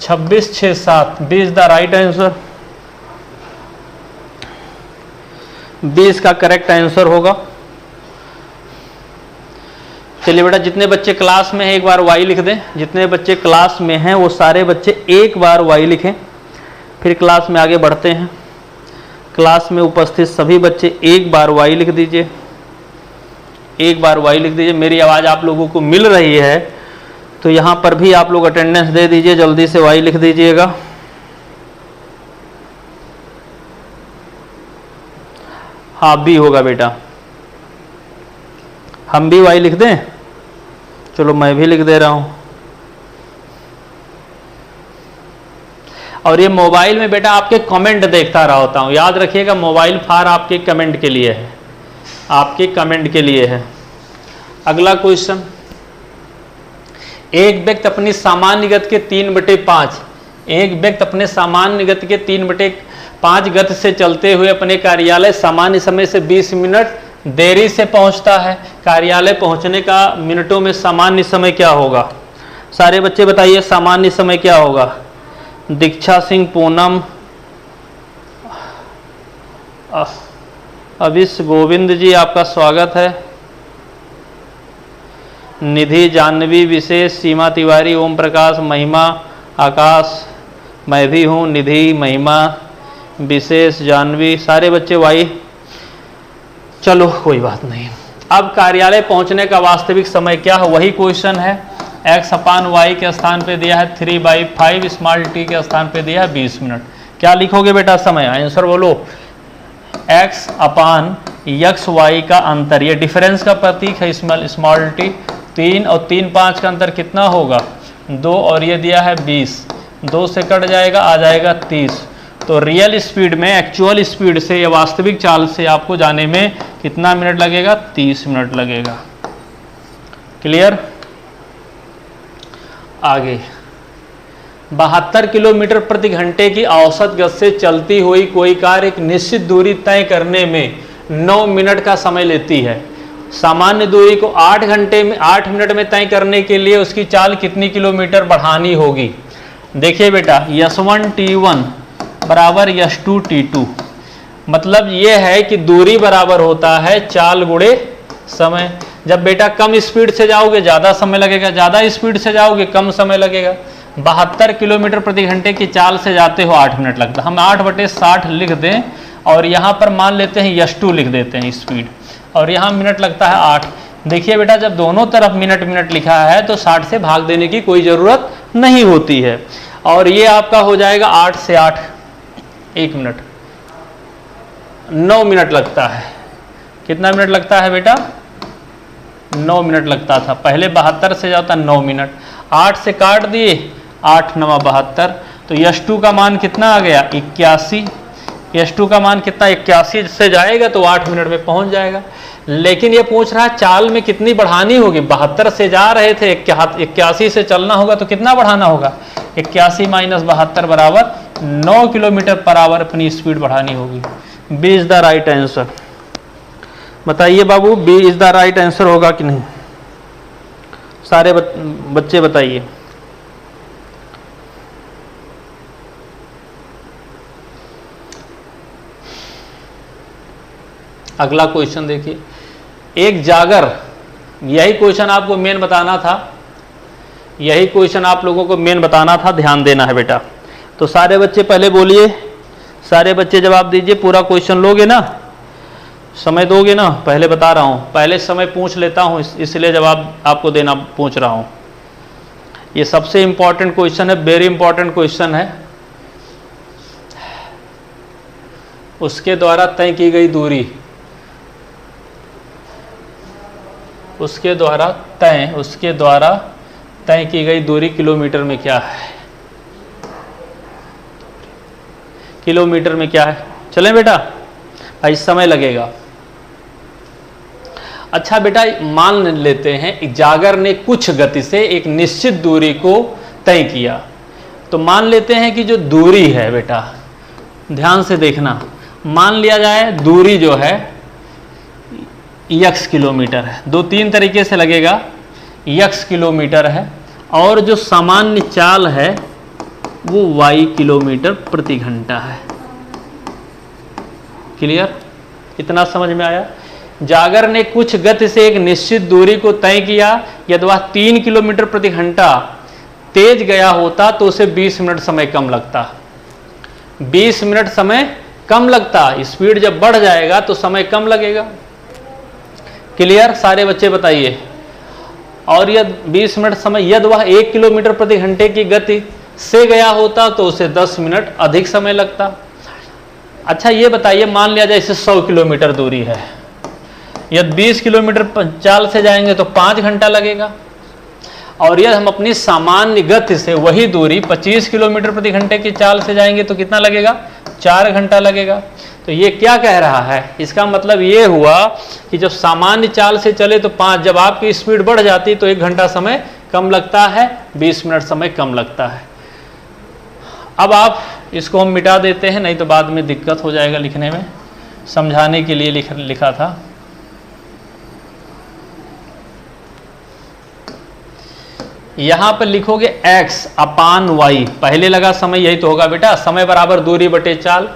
Speaker 1: 26 6 7। B is the right answer. B इसका करेक्ट आंसर होगा। चलिए बेटा, जितने बच्चे क्लास में हैं एक बार वाई लिख दें। जितने बच्चे क्लास में हैं वो सारे बच्चे एक बार वाई लिखें, फिर क्लास में आगे बढ़ते हैं। क्लास में उपस्थित सभी बच्चे एक बार वाई लिख दीजिए, एक बार वाई लिख दीजिए। मेरी आवाज़ आप लोगों को मिल रही है तो यहाँ पर भी आप लोग अटेंडेंस दे दीजिए, जल्दी से वाई लिख दीजिएगा। हाँ, बी होगा बेटा। हम भी वाई लिख दें? चलो मैं भी लिख दे रहा हूं। और ये मोबाइल में बेटा आपके कमेंट देखता रहा होता हूं, याद रखिएगा मोबाइल फार आपके कमेंट के लिए है, आपके कमेंट के लिए है। अगला क्वेश्चन, एक व्यक्ति अपनी सामान्य गति के 3/5 एक व्यक्ति अपने सामान्य गति के 3/5 गति से चलते हुए अपने कार्यालय सामान्य समय से 20 मिनट देरी से पहुंचता है। कार्यालय पहुंचने का मिनटों में सामान्य समय क्या होगा? सारे बच्चे बताइए सामान्य समय क्या होगा? दीक्षा सिंह, पूनम, अविश, गोविंद जी आपका स्वागत है। निधि, जानवी, विशेष, सीमा तिवारी, ओम प्रकाश, महिमा, आकाश, मैं भी हूँ, निधि, महिमा, विशेष, जानवी, सारे बच्चे वाई। चलो कोई बात नहीं। अब कार्यालय पहुंचने का वास्तविक समय क्या है? वही क्वेश्चन है। x/y के स्थान पे दिया है 3/5, स्मॉल t के स्थान पे दिया है 20 मिनट। क्या लिखोगे बेटा समय? आंसर बोलो। x अपान यक्स वाई का अंतर, ये डिफरेंस का प्रतीक है स्मॉल टी। 3 और 3 5 का अंतर कितना होगा 2, और ये दिया है 20, 2 से कट जाएगा आ जाएगा 30। तो रियल स्पीड में, एक्चुअल स्पीड से या वास्तविक चाल से आपको जाने में कितना मिनट लगेगा 30 मिनट लगेगा। क्लियर। आगे 72 किलोमीटर प्रति घंटे की औसत गति से चलती हुई कोई कार एक निश्चित दूरी तय करने में 9 मिनट का समय लेती है। सामान्य दूरी को 8 मिनट में तय करने के लिए उसकी चाल कितनी किलोमीटर बढ़ानी होगी। देखिए बेटा, यस1 t1 बराबर यस2 t2, मतलब ये है कि दूरी बराबर होता है चाल गुणे समय। जब बेटा कम स्पीड से जाओगे ज़्यादा समय लगेगा, ज़्यादा स्पीड से जाओगे कम समय लगेगा। 72 किलोमीटर प्रति घंटे की चाल से जाते हो 8 मिनट लगता है। हम 8/60 लिख दें और यहाँ पर मान लेते हैं यस2 लिख देते हैं स्पीड, और यहाँ मिनट लगता है 8। देखिए बेटा, जब दोनों तरफ मिनट लिखा है तो 60 से भाग देने की कोई ज़रूरत नहीं होती है, और ये आपका हो जाएगा 8 से 8 1 मिनट, 9 मिनट लगता है। कितना मिनट लगता है बेटा 9 मिनट लगता था पहले। 72 से जाता 9 मिनट, 8 से काट दिए 8 9 72, तो यस2 का मान कितना आ गया 81। यस2 का मान कितना 81 से जाएगा तो 8 मिनट में पहुंच जाएगा। लेकिन ये पूछ रहा है चाल में कितनी बढ़ानी होगी। 72 से जा रहे थे, 81 से चलना होगा तो कितना बढ़ाना होगा 81 माइनस 72 बराबर 9 किलोमीटर पर आवर अपनी स्पीड बढ़ानी होगी। B is the right answer. बताइए बाबू, B is the right answer होगा कि नहीं? सारे बच्चे बताइए। अगला क्वेश्चन देखिए, एक जागर, यही क्वेश्चन आपको मेन बताना था, यही क्वेश्चन आप लोगों को मेन बताना था, ध्यान देना है बेटा। तो सारे बच्चे पहले बोलिए, सारे बच्चे जवाब दीजिए। पूरा क्वेश्चन लोगे ना, समय दोगे ना? पहले बता रहा हूँ, पहले समय पूछ लेता हूँ इसलिए जवाब आपको देना पूछ रहा हूँ। ये सबसे इंपॉर्टेंट क्वेश्चन है, वेरी इंपॉर्टेंट क्वेश्चन है। उसके द्वारा तय की गई दूरी, उसके द्वारा तय की गई दूरी किलोमीटर में क्या है? किलोमीटर में क्या है? चलें बेटा, भाई समय लगेगा। अच्छा बेटा, मान लेते हैं जागर ने कुछ गति से एक निश्चित दूरी को तय किया। तो मान लेते हैं कि जो दूरी है बेटा, ध्यान से देखना, मान लिया जाए दूरी जो है यक्स किलोमीटर है। 2-3 तरीके से लगेगा। यक्स किलोमीटर है और जो सामान्य चाल है वो वाई किलोमीटर प्रति घंटा है। क्लियर? इतना समझ में आया? जागर ने कुछ गति से एक निश्चित दूरी को तय किया। यदि वह 3 किलोमीटर प्रति घंटा तेज गया होता तो उसे 20 मिनट समय कम लगता। 20 मिनट समय कम लगता। स्पीड जब बढ़ जाएगा तो समय कम लगेगा। क्लियर? सारे बच्चे बताइए। और यदि 20 मिनट समय, यदि वह 1 किलोमीटर प्रति घंटे की गति से गया होता तो उसे 10 मिनट अधिक समय लगता। अच्छा ये बताइए, मान लिया जाए इसे 100 किलोमीटर दूरी है, यदि 20 किलोमीटर चाल से जाएंगे तो 5 घंटा लगेगा। और यदि हम अपनी सामान्य गति से वही दूरी 25 किलोमीटर प्रति घंटे की चाल से जाएंगे तो कितना लगेगा? 4 घंटा लगेगा। तो ये क्या कह रहा है? इसका मतलब ये हुआ कि जब सामान्य चाल से चले तो 5, जब आपकी स्पीड बढ़ जाती तो 1 घंटा समय कम लगता है, 20 मिनट समय कम लगता है। अब आप इसको हम मिटा देते हैं, नहीं तो बाद में दिक्कत हो जाएगा लिखने में। समझाने के लिए लिखा था। यहां पर लिखोगे x अपान y, पहले लगा समय, यही तो होगा बेटा, समय बराबर दूरी बटे चाल।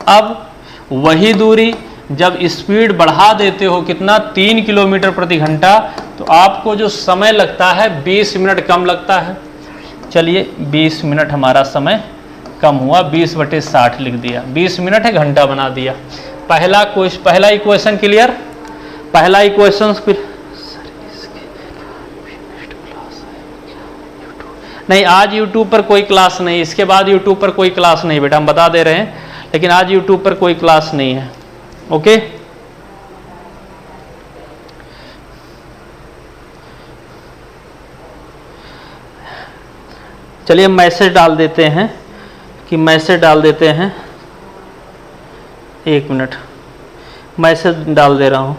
Speaker 1: अब वही दूरी जब स्पीड बढ़ा देते हो कितना, 3 किलोमीटर प्रति घंटा, तो आपको जो समय लगता है 20 मिनट कम लगता है। चलिए 20 मिनट हमारा समय कम हुआ, 20/60 लिख दिया। 20 मिनट है, घंटा बना दिया। पहला इक्वेशन क्लियर? पहला इक्वेशन नहीं, आज YouTube पर कोई क्लास नहीं, इसके बाद YouTube पर कोई क्लास नहीं बेटा, हम बता दे रहे हैं, लेकिन आज YouTube पर कोई क्लास नहीं है। ओके। चलिए मैसेज डाल देते हैं एक मिनट, मैसेज डाल दे रहा हूं।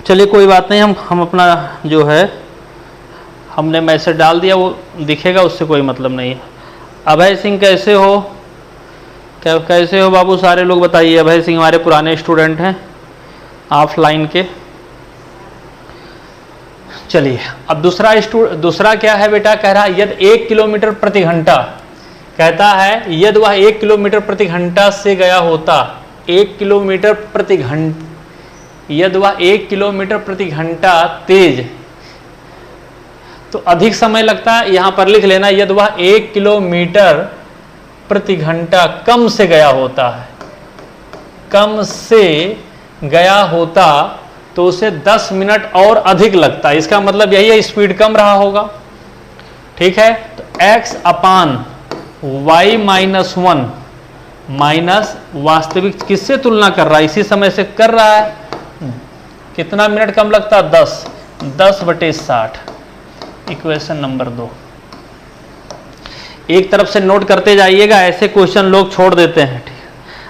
Speaker 1: चलिए कोई बात नहीं, हम अपना जो है हमने मैसेज डाल दिया, वो दिखेगा, उससे कोई मतलब नहीं है। अभय सिंह कैसे हो? कैसे हो बाबू? सारे लोग बताइए। अभय सिंह हमारे पुराने स्टूडेंट हैं ऑफलाइन के। चलिए अब दूसरा क्या है बेटा? कह रहा है यदि 1 किलोमीटर प्रति घंटा, कहता है यदि वह 1 किलोमीटर प्रति घंटा से गया होता, 1 किलोमीटर प्रति घंटा, यदि वह 1 किलोमीटर प्रति घंटा तेज, तो अधिक समय लगता है। यहां पर लिख लेना यदि वह 1 किलोमीटर प्रति घंटा कम से गया होता है, कम से गया होता तो उसे 10 मिनट और अधिक लगता है। इसका मतलब यही है, स्पीड कम रहा होगा। ठीक है, तो x अपान y माइनस 1 माइनस वास्तविक किससे तुलना कर रहा है? इसी समय से कर रहा है। कितना मिनट कम लगता? 10/60। इक्वेशन नंबर 2 एक तरफ से नोट करते जाइएगा। ऐसे क्वेश्चन लोग छोड़ देते हैं, ठीक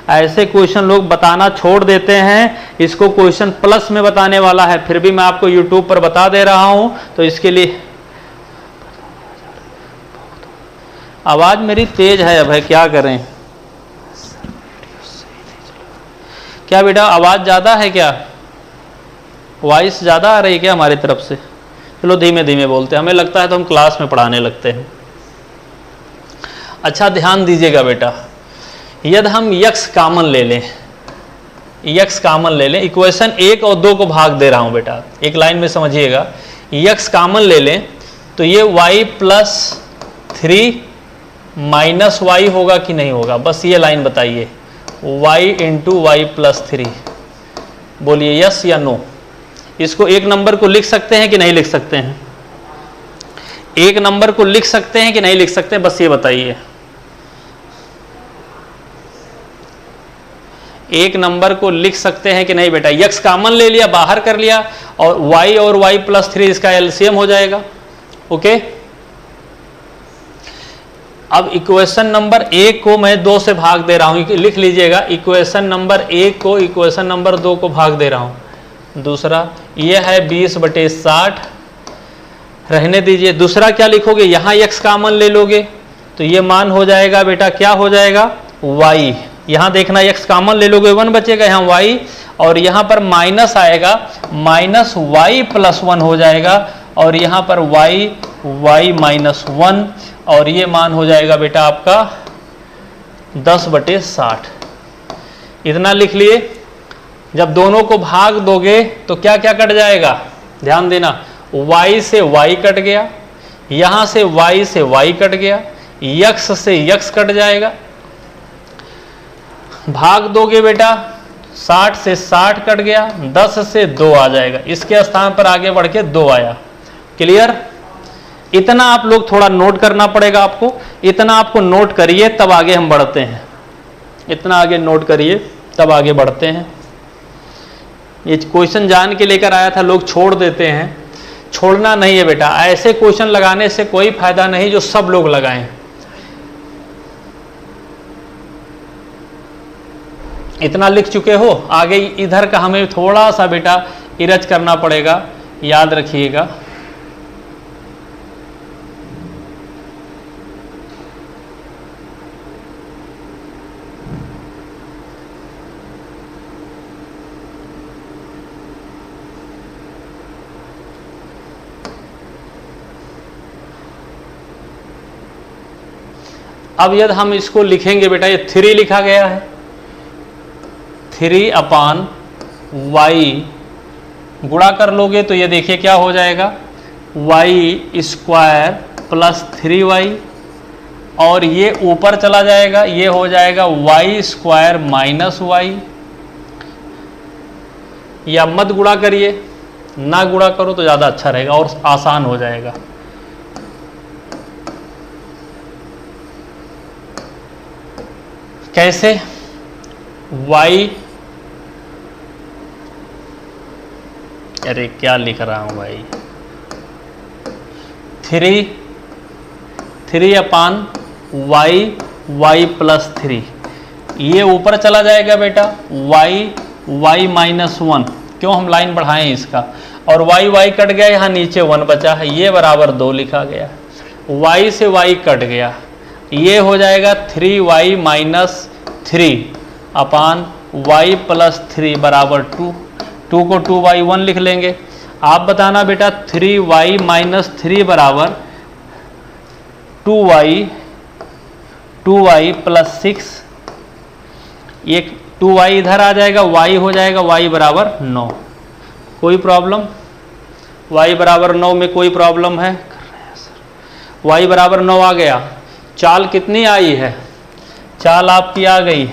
Speaker 1: है, ऐसे क्वेश्चन लोग बताना छोड़ देते हैं। इसको क्वेश्चन प्लस में बताने वाला है, फिर भी मैं आपको यूट्यूब पर बता दे रहा हूं। तो इसके लिए आवाज मेरी तेज है, अब है क्या करें? क्या बेटा आवाज ज्यादा है क्या? वॉइस ज़्यादा आ रही है क्या हमारी तरफ से? चलो धीमे धीमे बोलते हैं, हमें लगता है तो हम क्लास में पढ़ाने लगते हैं। अच्छा ध्यान दीजिएगा बेटा, यदि हम यक्स कॉमन ले लें, यक्स कॉमन ले लें, इक्वेशन 1 और 2 को भाग दे रहा हूं बेटा, एक लाइन में समझिएगा। यक्स कॉमन ले लें तो ये y प्लस 3 माइनस वाई होगा कि नहीं होगा? बस ये लाइन बताइए, y इंटू वाई प्लस 3। बोलिए यस या नो। इसको एक नंबर को लिख सकते हैं कि नहीं लिख सकते हैं? एक नंबर को लिख सकते हैं कि नहीं लिख सकते हैं? बस ये बताइए। एक नंबर को लिख सकते हैं कि नहीं बेटा? यक्स कॉमन ले लिया, बाहर कर लिया, और y प्लस 3 इसका एलसीएम हो जाएगा। ओके, अब इक्वेशन नंबर 1 को मैं 2 से भाग दे रहा हूं, लिख लीजिएगा। इक्वेशन नंबर 1 को इक्वेशन नंबर 2 को भाग दे रहा हूं। दूसरा ये है 20/60, रहने दीजिए। दूसरा क्या लिखोगे? यहां x कॉमन ले लोगे तो ये मान हो जाएगा बेटा, क्या हो जाएगा? y। यहां देखना x कॉमन ले लोगे 1 बचेगा, यहां y, और यहां पर माइनस आएगा, माइनस y प्लस 1 हो जाएगा, और यहां पर y माइनस 1, और ये मान हो जाएगा बेटा आपका 10/60। इतना लिख लिए। जब दोनों को भाग दोगे तो क्या क्या कट जाएगा? ध्यान देना, y से y कट गया, यहां से y से y कट गया, x से x कट जाएगा। भाग दोगे बेटा, 60 से 60 कट गया, 10 से 2 आ जाएगा, इसके स्थान पर आगे बढ़ के 2 आया। क्लियर? इतना आप लोग थोड़ा नोट करना पड़ेगा आपको, इतना आपको नोट करिए तब आगे हम बढ़ते हैं। इतना आगे नोट करिए तब आगे बढ़ते हैं। ये क्वेश्चन जान के लेकर आया था, लोग छोड़ देते हैं। छोड़ना नहीं है बेटा, ऐसे क्वेश्चन लगाने से कोई फायदा नहीं जो सब लोग लगाएं। इतना लिख चुके हो, आगे इधर का हमें थोड़ा सा बेटा इरज करना पड़ेगा, याद रखिएगा। अब यदि हम इसको लिखेंगे बेटा, ये 3 लिखा गया है, 3/y गुणा कर लोगे तो ये देखिए क्या हो जाएगा, y स्क्वायर प्लस 3y, और ये ऊपर चला जाएगा, ये हो जाएगा y स्क्वायर माइनस y। या मत गुणा करिए, ना गुणा करो तो ज़्यादा अच्छा रहेगा और आसान हो जाएगा। कैसे? y, अरे क्या लिख रहा हूं भाई, 3/y प्लस 3, ये ऊपर चला जाएगा बेटा, y माइनस 1, क्यों हम लाइन बढ़ाएं इसका, और y कट गया, यहाँ नीचे 1 बचा है, ये बराबर 2 लिखा गया, y से y कट गया, ये हो जाएगा 3y माइनस 3 अपान y प्लस 3 बराबर 2, 2 को 2/1 लिख लेंगे। आप बताना बेटा 3y माइनस 3 बराबर 2y प्लस 6, ये 2y इधर आ जाएगा, y हो जाएगा y बराबर 9। कोई प्रॉब्लम? y बराबर 9 में कोई प्रॉब्लम है? y बराबर 9 आ गया। चाल कितनी आई है? चाल आपकी आ गई,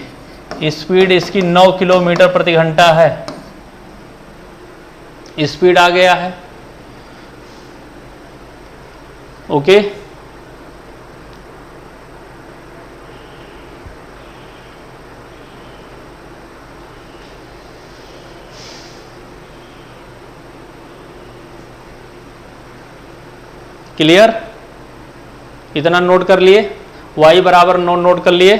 Speaker 1: स्पीड इसकी 9 किलोमीटर प्रति घंटा है, स्पीड आ गया है। Okay, clear? इतना नोट कर लिए, y बराबर 9 नोट कर लिए।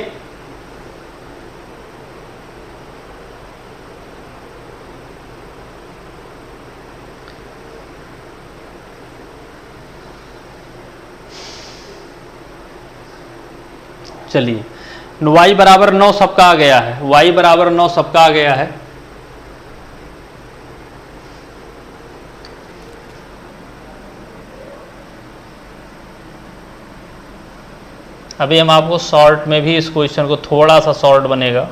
Speaker 1: चलिए, y बराबर 9 सबका आ गया है, y बराबर 9 सबका आ गया है। अभी हम आपको शॉर्ट में भी इस क्वेश्चन को थोड़ा सा शॉर्ट बनेगा।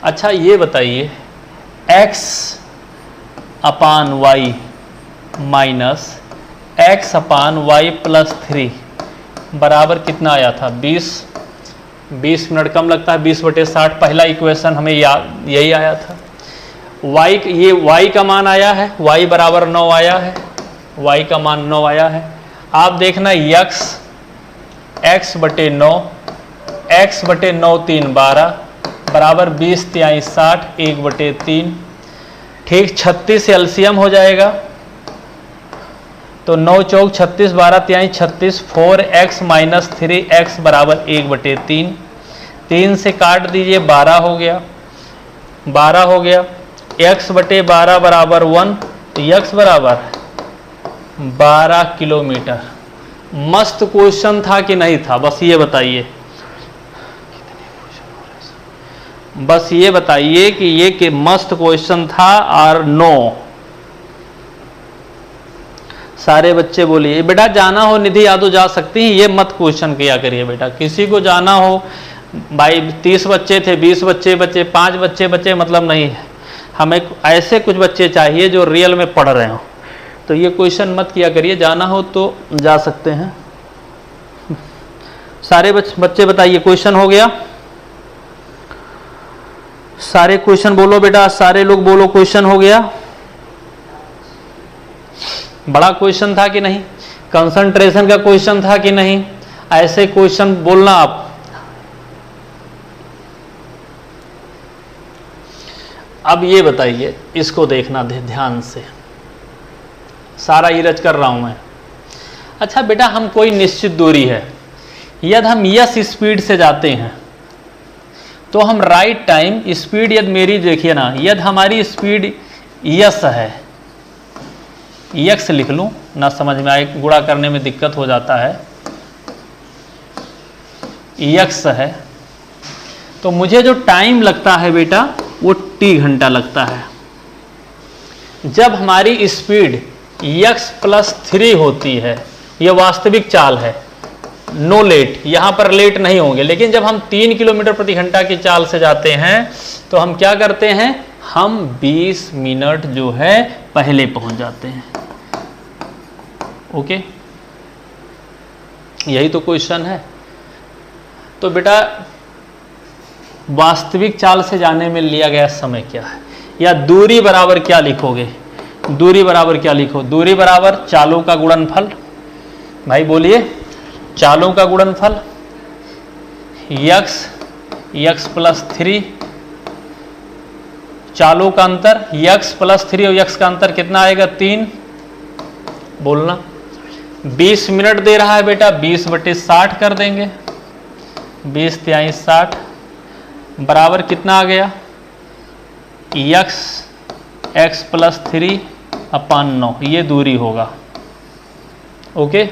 Speaker 1: अच्छा ये बताइए, x अपान y माइनस x अपान y प्लस 3 बराबर कितना आया था? 20 मिनट कम लगता है, 20/60 पहला इक्वेशन हमें याद यही आया था। ये y का मान आया है, y बराबर 9 आया है, y का मान 9 आया है। आप देखना x/9, x/9 3 12 बराबर 20 तिहाई 60, 1/3, ठीक 36 से एलसीएम हो जाएगा, तो 9 चौक 36, 12 तिहाई 36, 4x माइनस 3x बराबर 1/3, 3 से काट दीजिए, 12 हो गया, 12 हो गया, x/12 बराबर 1, तो x बराबर 12 किलोमीटर। मस्त क्वेश्चन था कि नहीं था? बस ये बताइए, बस ये बताइए कि ये कि मस्त क्वेश्चन था और नो। सारे बच्चे बोलिए। बेटा जाना हो निधि यादव जा सकती हैं, ये मत क्वेश्चन किया करिए बेटा। किसी को जाना हो, भाई 30 बच्चे थे, 20 बच्चे बचे, 5 बच्चे बचे, मतलब नहीं है। हमें ऐसे कुछ बच्चे चाहिए जो रियल में पढ़ रहे हो, तो ये क्वेश्चन मत किया करिए। जाना हो तो जा सकते हैं। सारे बच्चे बताइए, क्वेश्चन हो गया? सारे क्वेश्चन बोलो बेटा, सारे लोग बोलो क्वेश्चन हो गया। बड़ा क्वेश्चन था कि नहीं? कंसंट्रेशन का क्वेश्चन था कि नहीं? ऐसे क्वेश्चन बोलना आप। अब ये बताइए, इसको देखना ध्यान से, सारा इरज कर रहा हूं मैं। अच्छा बेटा, हम कोई निश्चित दूरी है, यदि हम यस स्पीड से जाते हैं तो हम राइट टाइम स्पीड, यदि मेरी देखिए ना, यदि हमारी स्पीड यस है, यक्स लिख लूं ना, समझ में आए, गुणा करने में दिक्कत हो जाता है, यक्स है, तो मुझे जो टाइम लगता है बेटा वो टी घंटा लगता है। जब हमारी स्पीड x + 3 होती है ये वास्तविक चाल है, नो लेट, यहां पर लेट नहीं होंगे। लेकिन जब हम 3 किलोमीटर प्रति घंटा की चाल से जाते हैं तो हम क्या करते हैं, हम 20 मिनट जो है पहले पहुंच जाते हैं। ओके, यही तो क्वेश्चन है। तो बेटा वास्तविक चाल से जाने में लिया गया समय क्या है, या दूरी बराबर क्या लिखोगे, दूरी बराबर क्या लिखो, दूरी बराबर चालों का गुणनफल, भाई बोलिए, चालों का गुणनफल, x प्लस 3, चालों का अंतर x प्लस 3 और x का अंतर कितना आएगा 3, बोलना। 20 मिनट दे रहा है बेटा, 20/60 कर देंगे, 20 तिहाई 60 बराबर कितना आ गया, x प्लस 3/9, ये दूरी होगा। ओके,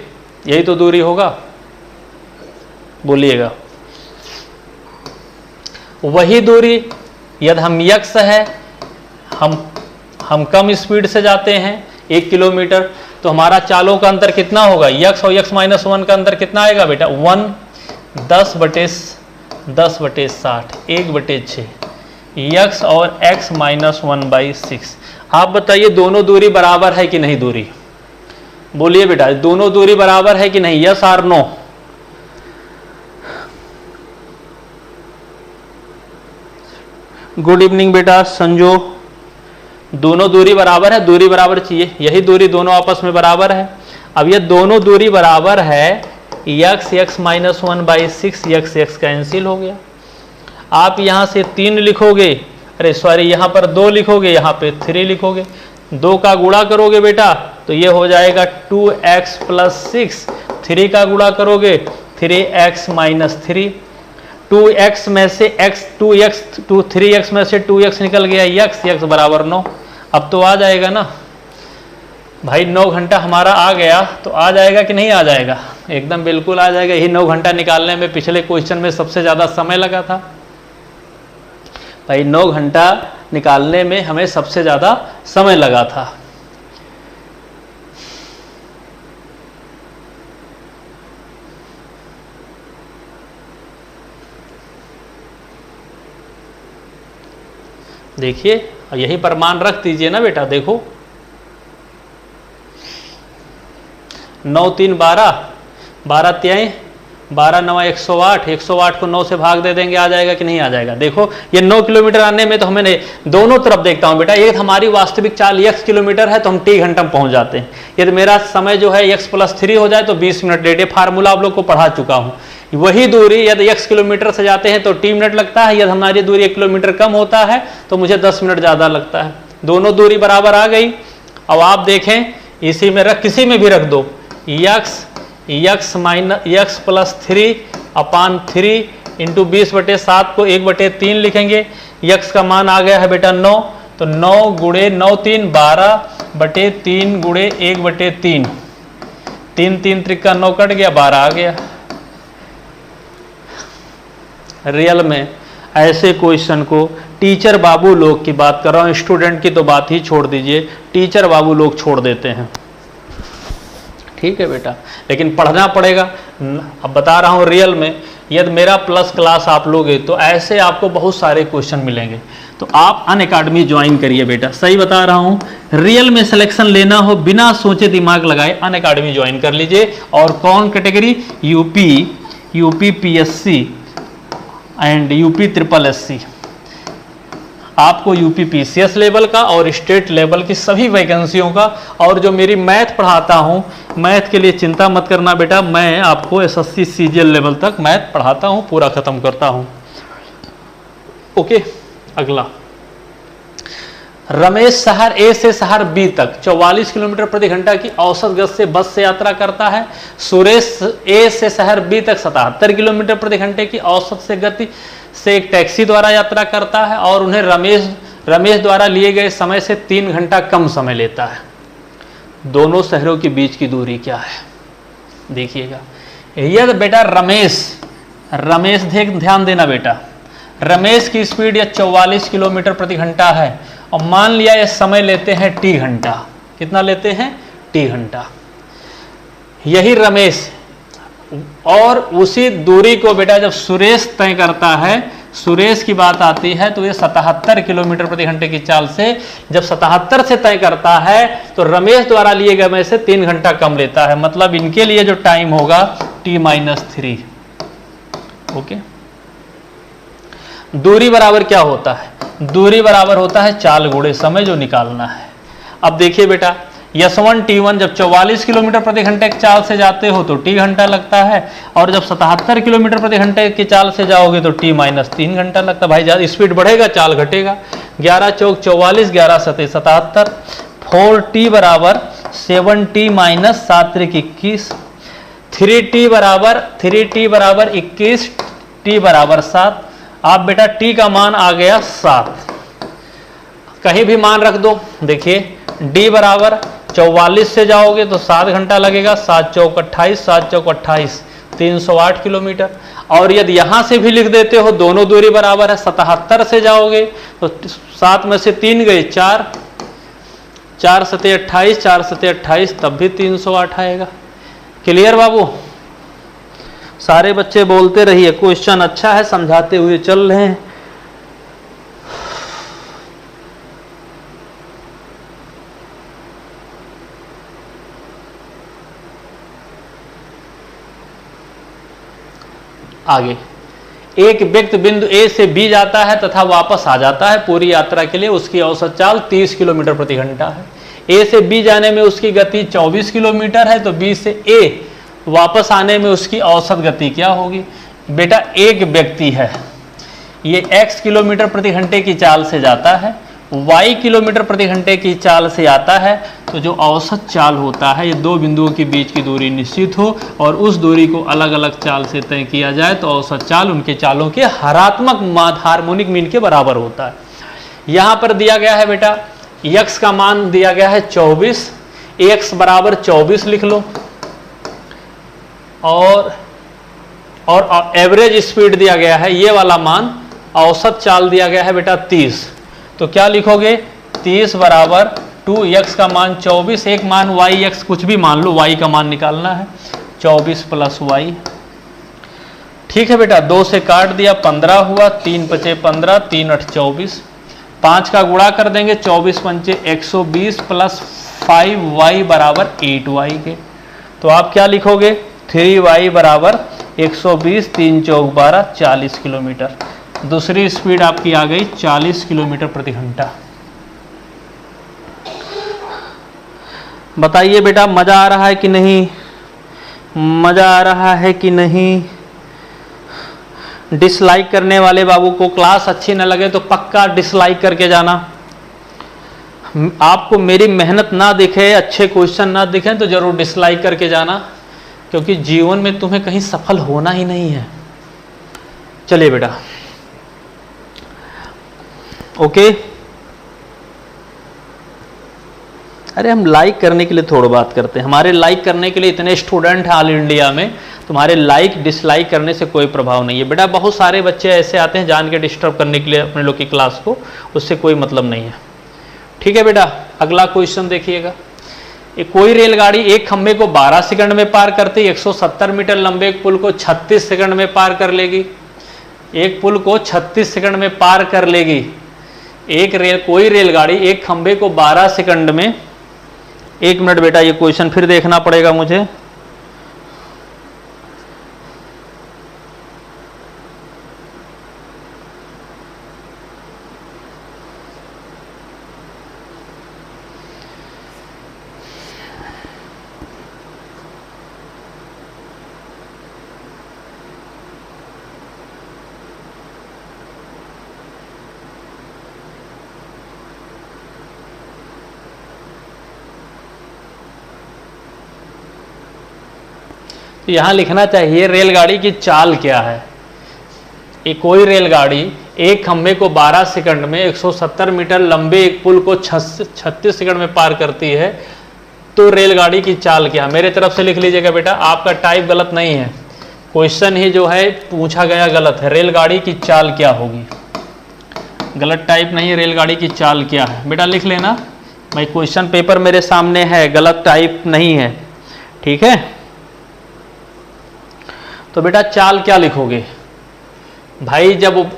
Speaker 1: यही तो दूरी होगा, बोलिएगा। वही दूरी यदि हम x है, हम कम स्पीड से जाते हैं 1 किलोमीटर, तो हमारा चालों का अंतर कितना होगा, x और x माइनस 1 का अंतर कितना आएगा बेटा 1, 10/60, 1/6, x और x माइनस 1/6। आप बताइए दोनों दूरी बराबर है कि नहीं, दूरी बोलिए बेटा, दोनों दूरी बराबर है कि नहीं, यस और नो। गुड इवनिंग बेटा संजो, दोनों दूरी बराबर है, दूरी बराबर चाहिए, यही दूरी दोनों आपस में बराबर है। अब ये दोनों दूरी बराबर है, x माइनस 1/6, x कैंसिल हो गया। आप यहां से 3 लिखोगे, अरे सॉरी यहाँ पर 2 लिखोगे, यहाँ पे 3 लिखोगे, 2 का गुणा करोगे बेटा तो ये हो जाएगा 2x प्लस 6, 3 का गुणा करोगे 3x माइनस 3, 2x में से x 3x में से 2x निकल गया, x बराबर 9। अब तो आ जाएगा ना भाई, 9 घंटा हमारा आ गया, तो आ जाएगा कि नहीं आ जाएगा, एकदम बिल्कुल आ जाएगा। यही 9 घंटा निकालने में पिछले क्वेश्चन में सबसे ज़्यादा समय लगा था भाई, 9 घंटा निकालने में हमें सबसे ज़्यादा समय लगा था। देखिए यही प्रमाण रख दीजिए ना बेटा, देखो 9 3 12, 12 तिहाई 12 9 108, 108 को 9 से भाग दे देंगे, आ जाएगा कि नहीं आ जाएगा। देखो ये 9 किलोमीटर आने में तो हमें दोनों तरफ देखता हूं बेटा, ये हमारी वास्तविक चाल x किलोमीटर है तो हम t घंटा में पहुंच जाते हैं। यदि मेरा समय जो है x प्लस 3 हो जाए तो 20 मिनट लेट, ये फार्मूला आप लोग को पढ़ा चुका हूं। वही दूरी यदि x किलोमीटर से जाते हैं तो t मिनट लगता है, यदि हमारी दूरी 1 किलोमीटर कम होता है तो मुझे 10 मिनट ज़्यादा लगता है। दोनों दूरी बराबर आ गई। अब आप देखें इसी में किसी में भी रख दो, x प्लस 3/3 इंटू 20/7 को 1/3 लिखेंगे, x का मान आ गया है बेटा 9, तो 9 गुणे 9 3 12/3 गुणे 1/3, 3 3 त्रिका 9 कट गया, 12 आ गया। रियल में ऐसे क्वेश्चन को टीचर बाबू लोग की बात कर रहा हूँ, स्टूडेंट की तो बात ही छोड़ दीजिए, टीचर बाबू लोग छोड़ देते हैं। ठीक है बेटा, लेकिन पढ़ना पड़ेगा। अब बता रहा हूँ रियल में, यदि मेरा प्लस क्लास आप लोगे तो ऐसे आपको बहुत सारे क्वेश्चन मिलेंगे, तो आप अनअकैडमी ज्वाइन करिए बेटा, सही बता रहा हूँ। रियल में सिलेक्शन लेना हो बिना सोचे दिमाग लगाए अनअकैडमी ज्वाइन कर लीजिए। और कौन category, UP PSC and UP triple SC, आपको यूपी पीसीएस लेवल का और स्टेट लेवल की सभी वैकेंसियों का, और जो मेरी मैथ पढ़ाता हूँ, मैथ के लिए चिंता मत करना बेटा, मैं आपको एसएससी सीजीएल लेवल तक मैथ पढ़ाता हूँ, पूरा खत्म करता हूँ। ओके, अगला, रमेश शहर ए से शहर बी तक 44 किलोमीटर प्रति घंटा की औसत गति से बस से यात्रा करता है। सुरेश ए से शहर बी तक 77 किलोमीटर प्रति घंटे की औसत से गति से एक टैक्सी द्वारा यात्रा करता है, और उन्हें रमेश द्वारा लिए गए समय से 3 घंटा कम समय लेता है। दोनों शहरों के बीच की दूरी क्या है, देखिएगा। यदि बेटा रमेश ध्यान देना बेटा, रमेश की स्पीड या 44 किलोमीटर प्रति घंटा है, और मान लिया ये समय लेते हैं t घंटा, कितना लेते हैं t घंटा। यही रमेश, और उसी दूरी को बेटा जब सुरेश तय करता है, सुरेश की बात आती है तो ये 77 किलोमीटर प्रति घंटे की चाल से जब 77 से तय करता है तो रमेश द्वारा लिए गए में से 3 घंटा कम लेता है। मतलब इनके लिए जो टाइम होगा t-3। ओके, दूरी बराबर क्या होता है? दूरी बराबर होता है चाल गुणे समय जो निकालना है। अब देखिए बेटा, यशवन T1 जब 44 किलोमीटर प्रति घंटे की चाल से जाते हो तो t घंटा लगता है, और जब 77 किलोमीटर प्रति घंटे की चाल से जाओगे तो t-3 घंटा लगता है। भाई ज्यादा स्पीड बढ़ेगा चाल घटेगा। 11 चौक 44, 11 सते 77, 4t बराबर 7t माइनस 7 त्रिक 21, 3t बराबर 21, t बराबर 7। आप बेटा t का मान आ गया 7, कहीं भी मान रख दो। देखिए d बराबर 44 से जाओगे तो 7 घंटा लगेगा, 7 चौक 28, 7 चौक 28, 308 किलोमीटर। और यदि यहाँ से भी लिख देते हो, दोनों दूरी बराबर है। 77 से जाओगे तो 7 में से 3 गए 4, 4 सते 28, 4 सते 28, तब भी 308 आएगा। क्लियर बाबू? सारे बच्चे बोलते रहिए, क्वेश्चन अच्छा है, समझाते हुए चल रहे हैं। आगे, एक व्यक्ति बिंदु A से B जाता है तथा वापस आ जाता है पूरी यात्रा के लिए। उसकी औसत चाल 30 किलोमीटर प्रति घंटा है। A से B जाने में उसकी गति 24 किलोमीटर है, तो B से A वापस आने में उसकी औसत गति क्या होगी? बेटा एक व्यक्ति है, ये x किलोमीटर प्रति घंटे की चाल से जाता है, y किलोमीटर प्रति घंटे की चाल से आता है, तो जो औसत चाल होता है, ये दो बिंदुओं के बीच की दूरी निश्चित हो और उस दूरी को अलग अलग चाल से तय किया जाए तो औसत चाल उनके चालों के हरात्मक हार्मोनिक मीन के बराबर होता है। यहाँ पर दिया गया है बेटा x का मान दिया गया है 24, x बराबर 24 लिख लो, और एवरेज स्पीड दिया गया है, ये वाला मान औसत चाल दिया गया है बेटा 30। तो क्या लिखोगे? 30 बराबर 2x का मान 24, एक मान yx कुछ भी मान लो, y का मान निकालना है, 24 प्लस y। ठीक है बेटा, 2 से काट दिया 15 हुआ, 3 पचे 15, 3 8 24, 5 का गुणा कर देंगे, 24 पंचे 120 प्लस 5y बराबर 8y के। तो आप क्या लिखोगे? 3y बराबर 120, 3 चौक 12, 40 किलोमीटर। दूसरी स्पीड आपकी आ गई 40 किलोमीटर प्रति घंटा। बताइए बेटा, मजा आ रहा है कि नहीं? मजा आ रहा है कि नहीं? डिसलाइक करने वाले बाबू को क्लास अच्छी न लगे तो पक्का डिसलाइक करके जाना। आपको मेरी मेहनत ना दिखे, अच्छे क्वेश्चन ना दिखें तो जरूर डिसलाइक करके जाना, क्योंकि जीवन में तुम्हें कहीं सफल होना ही नहीं है। चलिए बेटा, ओके। अरे हम लाइक करने के लिए थोड़ा बात करते हैं, हमारे लाइक करने के लिए इतने स्टूडेंट हैं ऑल इंडिया में, तुम्हारे लाइक डिसलाइक करने से कोई प्रभाव नहीं है बेटा। बहुत सारे बच्चे ऐसे आते हैं जान के डिस्टर्ब करने के लिए अपने लोग की क्लास को, उससे कोई मतलब नहीं है। ठीक है बेटा, अगला क्वेश्चन देखिएगा। कोई रेलगाड़ी एक खंभे को 12 सेकंड में पार करती 170 मीटर लंबे एक पुल को 36 सेकंड में पार कर लेगी। एक पुल को 36 सेकंड में पार कर लेगी। कोई रेलगाड़ी एक खंभे को 12 सेकंड में, एक मिनट बेटा ये क्वेश्चन फिर देखना पड़ेगा मुझे। तो यहाँ लिखना चाहिए रेलगाड़ी की चाल क्या है। कोई रेलगाड़ी एक खंभे को 12 सेकंड में 170 मीटर लंबे एक पुल को 36 सेकंड में पार करती है, तो रेलगाड़ी की चाल क्या है? मेरे तरफ से लिख लीजिएगा बेटा, आपका टाइप गलत नहीं है, क्वेश्चन ही जो है पूछा गया गलत है। रेलगाड़ी की चाल क्या होगी? गलत टाइप नहीं है, रेलगाड़ी की चाल क्या है बेटा लिख लेना। भाई क्वेश्चन पेपर मेरे सामने है, गलत टाइप नहीं है, ठीक है। तो बेटा चाल क्या लिखोगे भाई? जब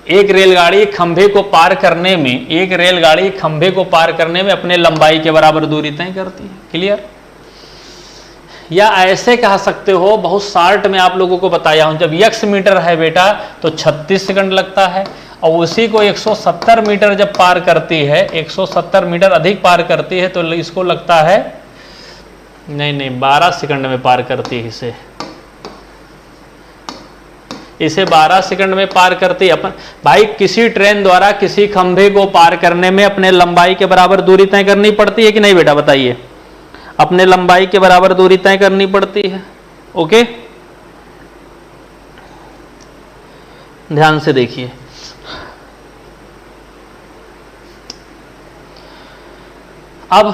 Speaker 1: एक रेलगाड़ी खंभे को पार करने में, एक रेलगाड़ी खंभे को पार करने में अपने लंबाई के बराबर दूरी तय करती है। क्लियर? या ऐसे कह सकते हो, बहुत शार्ट में आप लोगों को बताया हूं, जब x मीटर है बेटा तो 36 सेकंड लगता है, और उसी को 170 मीटर जब पार करती है, 170 मीटर अधिक पार करती है, तो इसको लगता है नहीं 12 सेकंड में पार करती है। इसे 12 सेकंड में पार करती है। अपन भाई किसी ट्रेन द्वारा किसी खंभे को पार करने में अपने लंबाई के बराबर दूरी तय करनी पड़ती है कि नहीं बेटा? बताइए। अपने लंबाई के बराबर दूरी तय करनी पड़ती है। ओके, ध्यान से देखिए। अब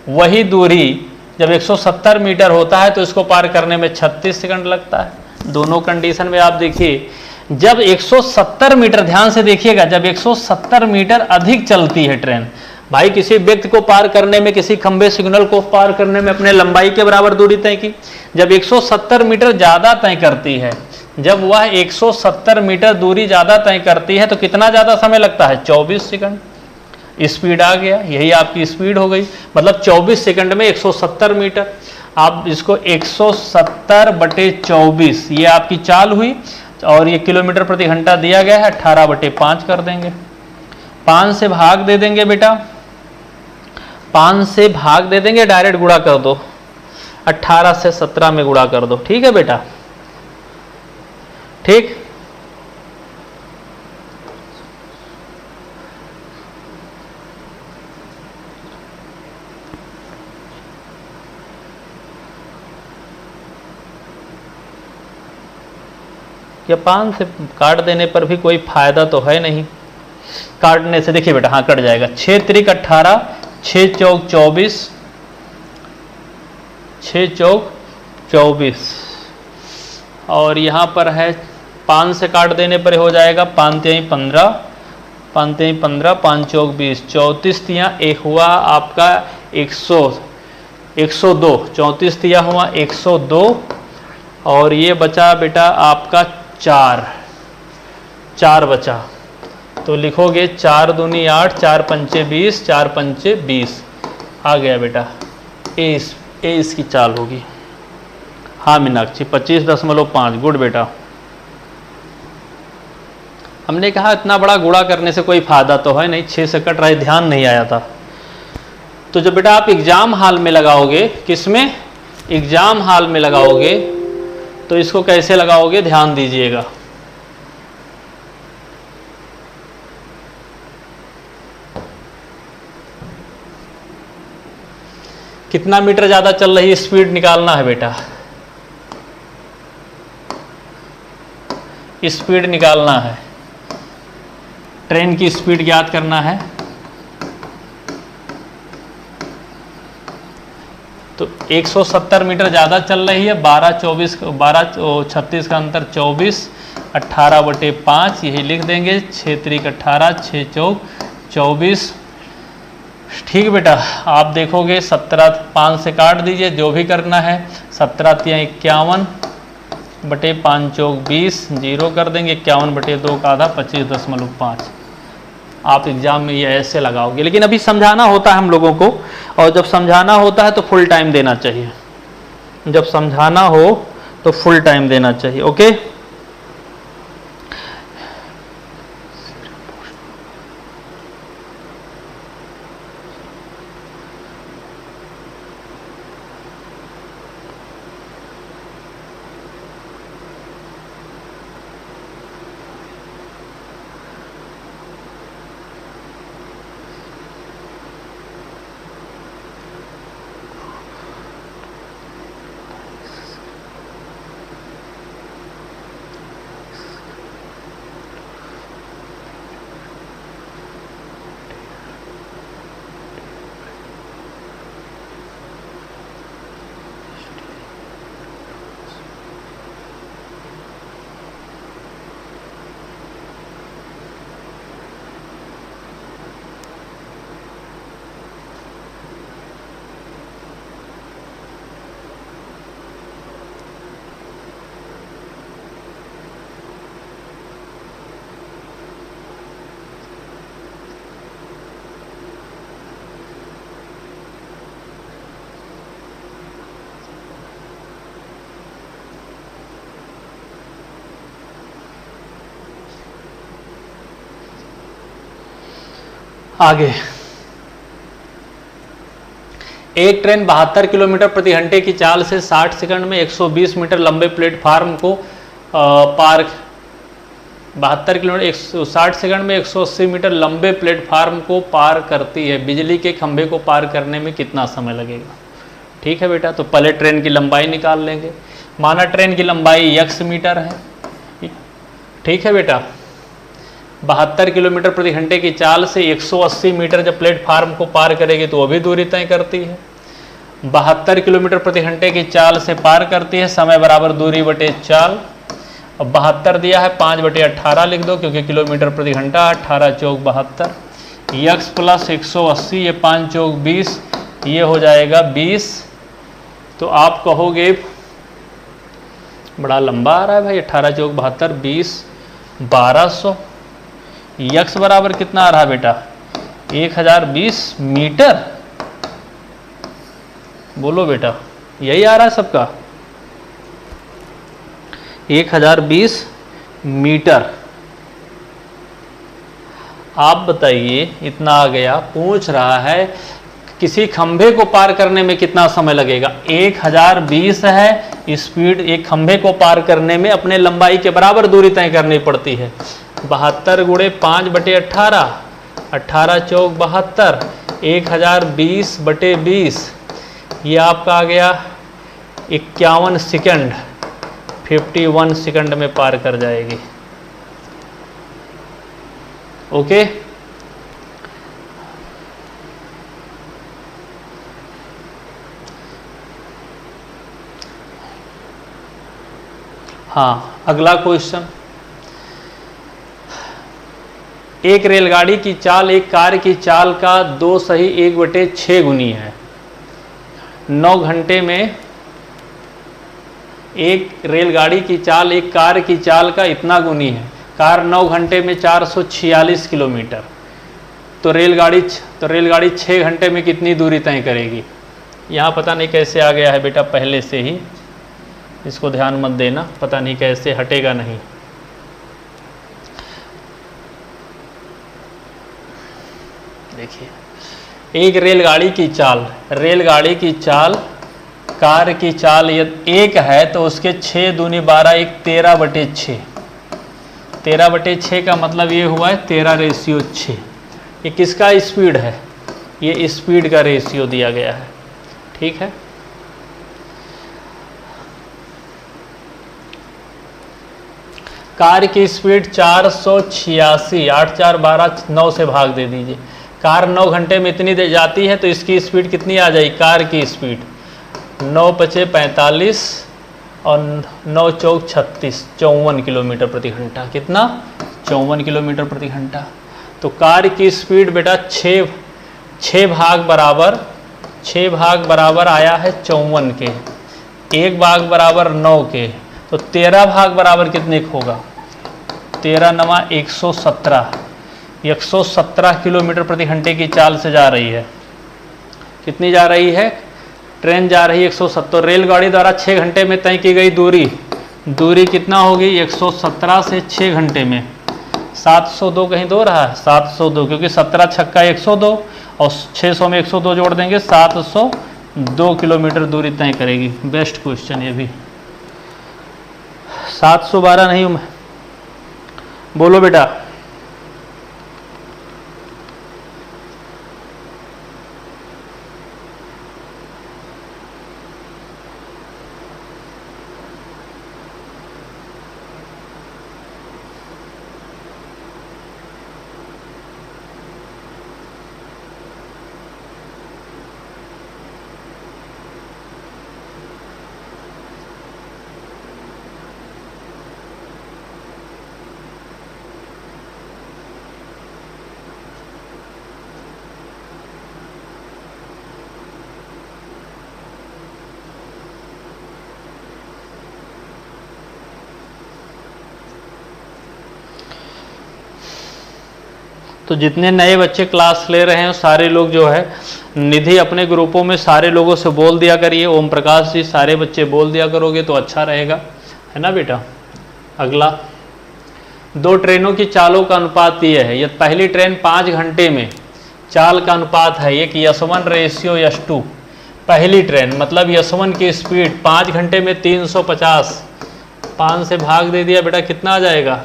Speaker 1: वही दूरी जब 170 मीटर होता है तो इसको पार करने में 36 सेकंड लगता है। दोनों कंडीशन में आप देखिए, जब 170 मीटर, ध्यान से देखिएगा, जब 170 मीटर अधिक चलती है ट्रेन, भाई किसी व्यक्ति को पार करने में, किसी खंबे सिग्नल को पार करने में अपने लंबाई के बराबर दूरी तय की। जब 170 मीटर ज़्यादा तय करती है, जब वह 170 मीटर दूरी ज़्यादा तय करती है तो कितना ज़्यादा समय लगता है? 24 सेकंड। स्पीड आ गया, यही आपकी स्पीड हो गई, मतलब 24 सेकंड में 170 मीटर। आप इसको 170/24 ये आपकी चाल हुई, और ये किलोमीटर प्रति घंटा दिया गया है, 18/5 कर देंगे। 5 से भाग दे देंगे बेटा, 5 से भाग दे देंगे, डायरेक्ट गुणा कर दो, 18 से 17 में गुणा कर दो। ठीक है बेटा? ठीक, या 5 से काट देने पर भी कोई फायदा तो है नहीं। काटने से देखिए बेटा, हाँ कट जाएगा। 6 त्रिक 18, 6 चौक 24, 6 चौक 24, और यहाँ पर है 5 से काट देने पर हो जाएगा 5 तिहाई 15, 5 तिहाई 15, 5 चौक 20, 34 तिया एक हुआ आपका 102, 34 तिया हुआ 102, और ये बचा बेटा आपका 4 बचा, तो लिखोगे 4 दूनी 8, 4 पंचे 20, 4 पंचे 20 आ गया बेटा। ए इसकी चाल होगी। हाँ मीनाक्षी 25.5। गुड बेटा। हमने कहा इतना बड़ा गुणा करने से कोई फायदा तो है नहीं, 6 से कट रहा है, ध्यान नहीं आया था। तो जब बेटा आप एग्जाम हॉल में लगाओगे, किसमें? एग्जाम हॉल में लगाओगे, तो इसको कैसे लगाओगे ध्यान दीजिएगा। कितना मीटर ज्यादा चल रही है स्पीड निकालना है बेटा, स्पीड निकालना है, ट्रेन की स्पीड ज्ञात करना है। तो 170 मीटर ज़्यादा चल रही है, 36 का अंतर 24, 18/5 यही लिख देंगे। 6 त्रिक 18, 6 चौक 24। ठीक बेटा, आप देखोगे 17, 5 से काट दीजिए, जो भी करना है। 17 तिया 51/5 चौक 20, 0 कर देंगे। 51/2 का आधा 25.5। आप एग्जाम में ये ऐसे लगाओगे, लेकिन अभी समझाना होता है हम लोगों को, और जब समझाना होता है तो फुल टाइम देना चाहिए। जब समझाना हो तो फुल टाइम देना चाहिए। ओके, आगे एक ट्रेन 72 किलोमीटर प्रति घंटे की चाल से 60 सेकंड में 120 मीटर लंबे प्लेटफार्म को पार 72 किलोमीटर 160 सेकंड में 180 मीटर लंबे प्लेटफार्म को पार करती है। बिजली के खंभे को पार करने में कितना समय लगेगा? ठीक है बेटा, तो पहले ट्रेन की लंबाई निकाल लेंगे। माना ट्रेन की लंबाई x मीटर है। ठीक है बेटा, 72 किलोमीटर प्रति घंटे की चाल से 180 मीटर जब प्लेटफार्म को पार करेगी तो वो भी दूरी तय करती है। 72 किलोमीटर प्रति घंटे की चाल से पार करती है, समय बराबर दूरी बटे चाल। अब 72 दिया है, 5/18 लिख दो क्योंकि किलोमीटर प्रति घंटा, 18 चौक 72, यक्स प्लस 180, ये 5 चौक 20, ये हो जाएगा 20। तो आप कहोगे बड़ा लंबा आ रहा है भाई, 18 चौक 72, 20, 1200। यक्स बराबर कितना आ रहा है बेटा? 1020 मीटर। बोलो बेटा, यही आ रहा है सबका? 1020 मीटर। आप बताइए, इतना आ गया। पूछ रहा है किसी खंभे को पार करने में कितना समय लगेगा? 1020 है स्पीड, एक खंभे को पार करने में अपने लंबाई के बराबर दूरी तय करनी पड़ती है। 72 गुणे 5/18, 18 चौक 72, 1020/20, ये आपका आ गया 51 सेकंड, 51 सेकंड में पार कर जाएगी। ओके, हाँ, अगला क्वेश्चन। एक रेलगाड़ी की चाल एक कार की चाल का 2 सही 1/6 गुनी है। 9 घंटे में एक रेलगाड़ी की चाल एक कार की चाल का इतना गुनी है। कार 9 घंटे में 446 किलोमीटर। तो रेलगाड़ी 6 घंटे में कितनी दूरी तय करेगी? यहाँ पता नहीं कैसे आ गया है बेटा, पहले से ही, इसको ध्यान मत देना, पता नहीं कैसे हटेगा नहीं। देखिए, एक रेलगाड़ी की चाल कार की चाल यदि 1 है तो उसके 6 दूनी 12, 1 13/6। 13/6 का मतलब ये हुआ है 13:6। ये किसका स्पीड है? ये स्पीड का रेशियो दिया गया है। ठीक है, कार की स्पीड 486, 8 4 12, 9 से भाग दे दीजिए। कार 9 घंटे में इतनी दे जाती है तो इसकी स्पीड कितनी आ जाएगी? कार की स्पीड 9 × 5 = 45 और 9 चौक 36, 54 किलोमीटर प्रति घंटा। कितना? 54 किलोमीटर प्रति घंटा। तो कार की स्पीड बेटा 6 भाग बराबर आया है 54 के, 1 भाग बराबर 9 के, तो 13 भाग बराबर कितने का होगा? 13 × 9 = 117। 117 किलोमीटर प्रति घंटे की चाल से जा रही है। कितनी जा रही है? ट्रेन जा रही है 170। रेलगाड़ी द्वारा 6 घंटे में तय की गई दूरी कितना होगी? 117 से 6 घंटे में 702, कहीं 2 रहा है? 702, क्योंकि 17 छक्का 102 और 600 में 102 जोड़ देंगे, 702 किलोमीटर दूरी तय करेगी। बेस्ट क्वेश्चन ये भी। 712 नहीं हूँ मैं, बोलो बेटा। तो जितने नए बच्चे क्लास ले रहे हैं सारे लोग जो है, निधि अपने ग्रुपों में सारे लोगों से बोल दिया करिए। ओम प्रकाश जी, सारे बच्चे बोल दिया करोगे तो अच्छा रहेगा, है ना बेटा। अगला, 2 ट्रेनों की चालों का अनुपात यह है। यदि पहली ट्रेन 5 घंटे में चाल का अनुपात है एक S1 रेशियो S2। पहली ट्रेन मतलब S1 की स्पीड 5 घंटे में 350, 5 से भाग दे दिया बेटा, कितना आ जाएगा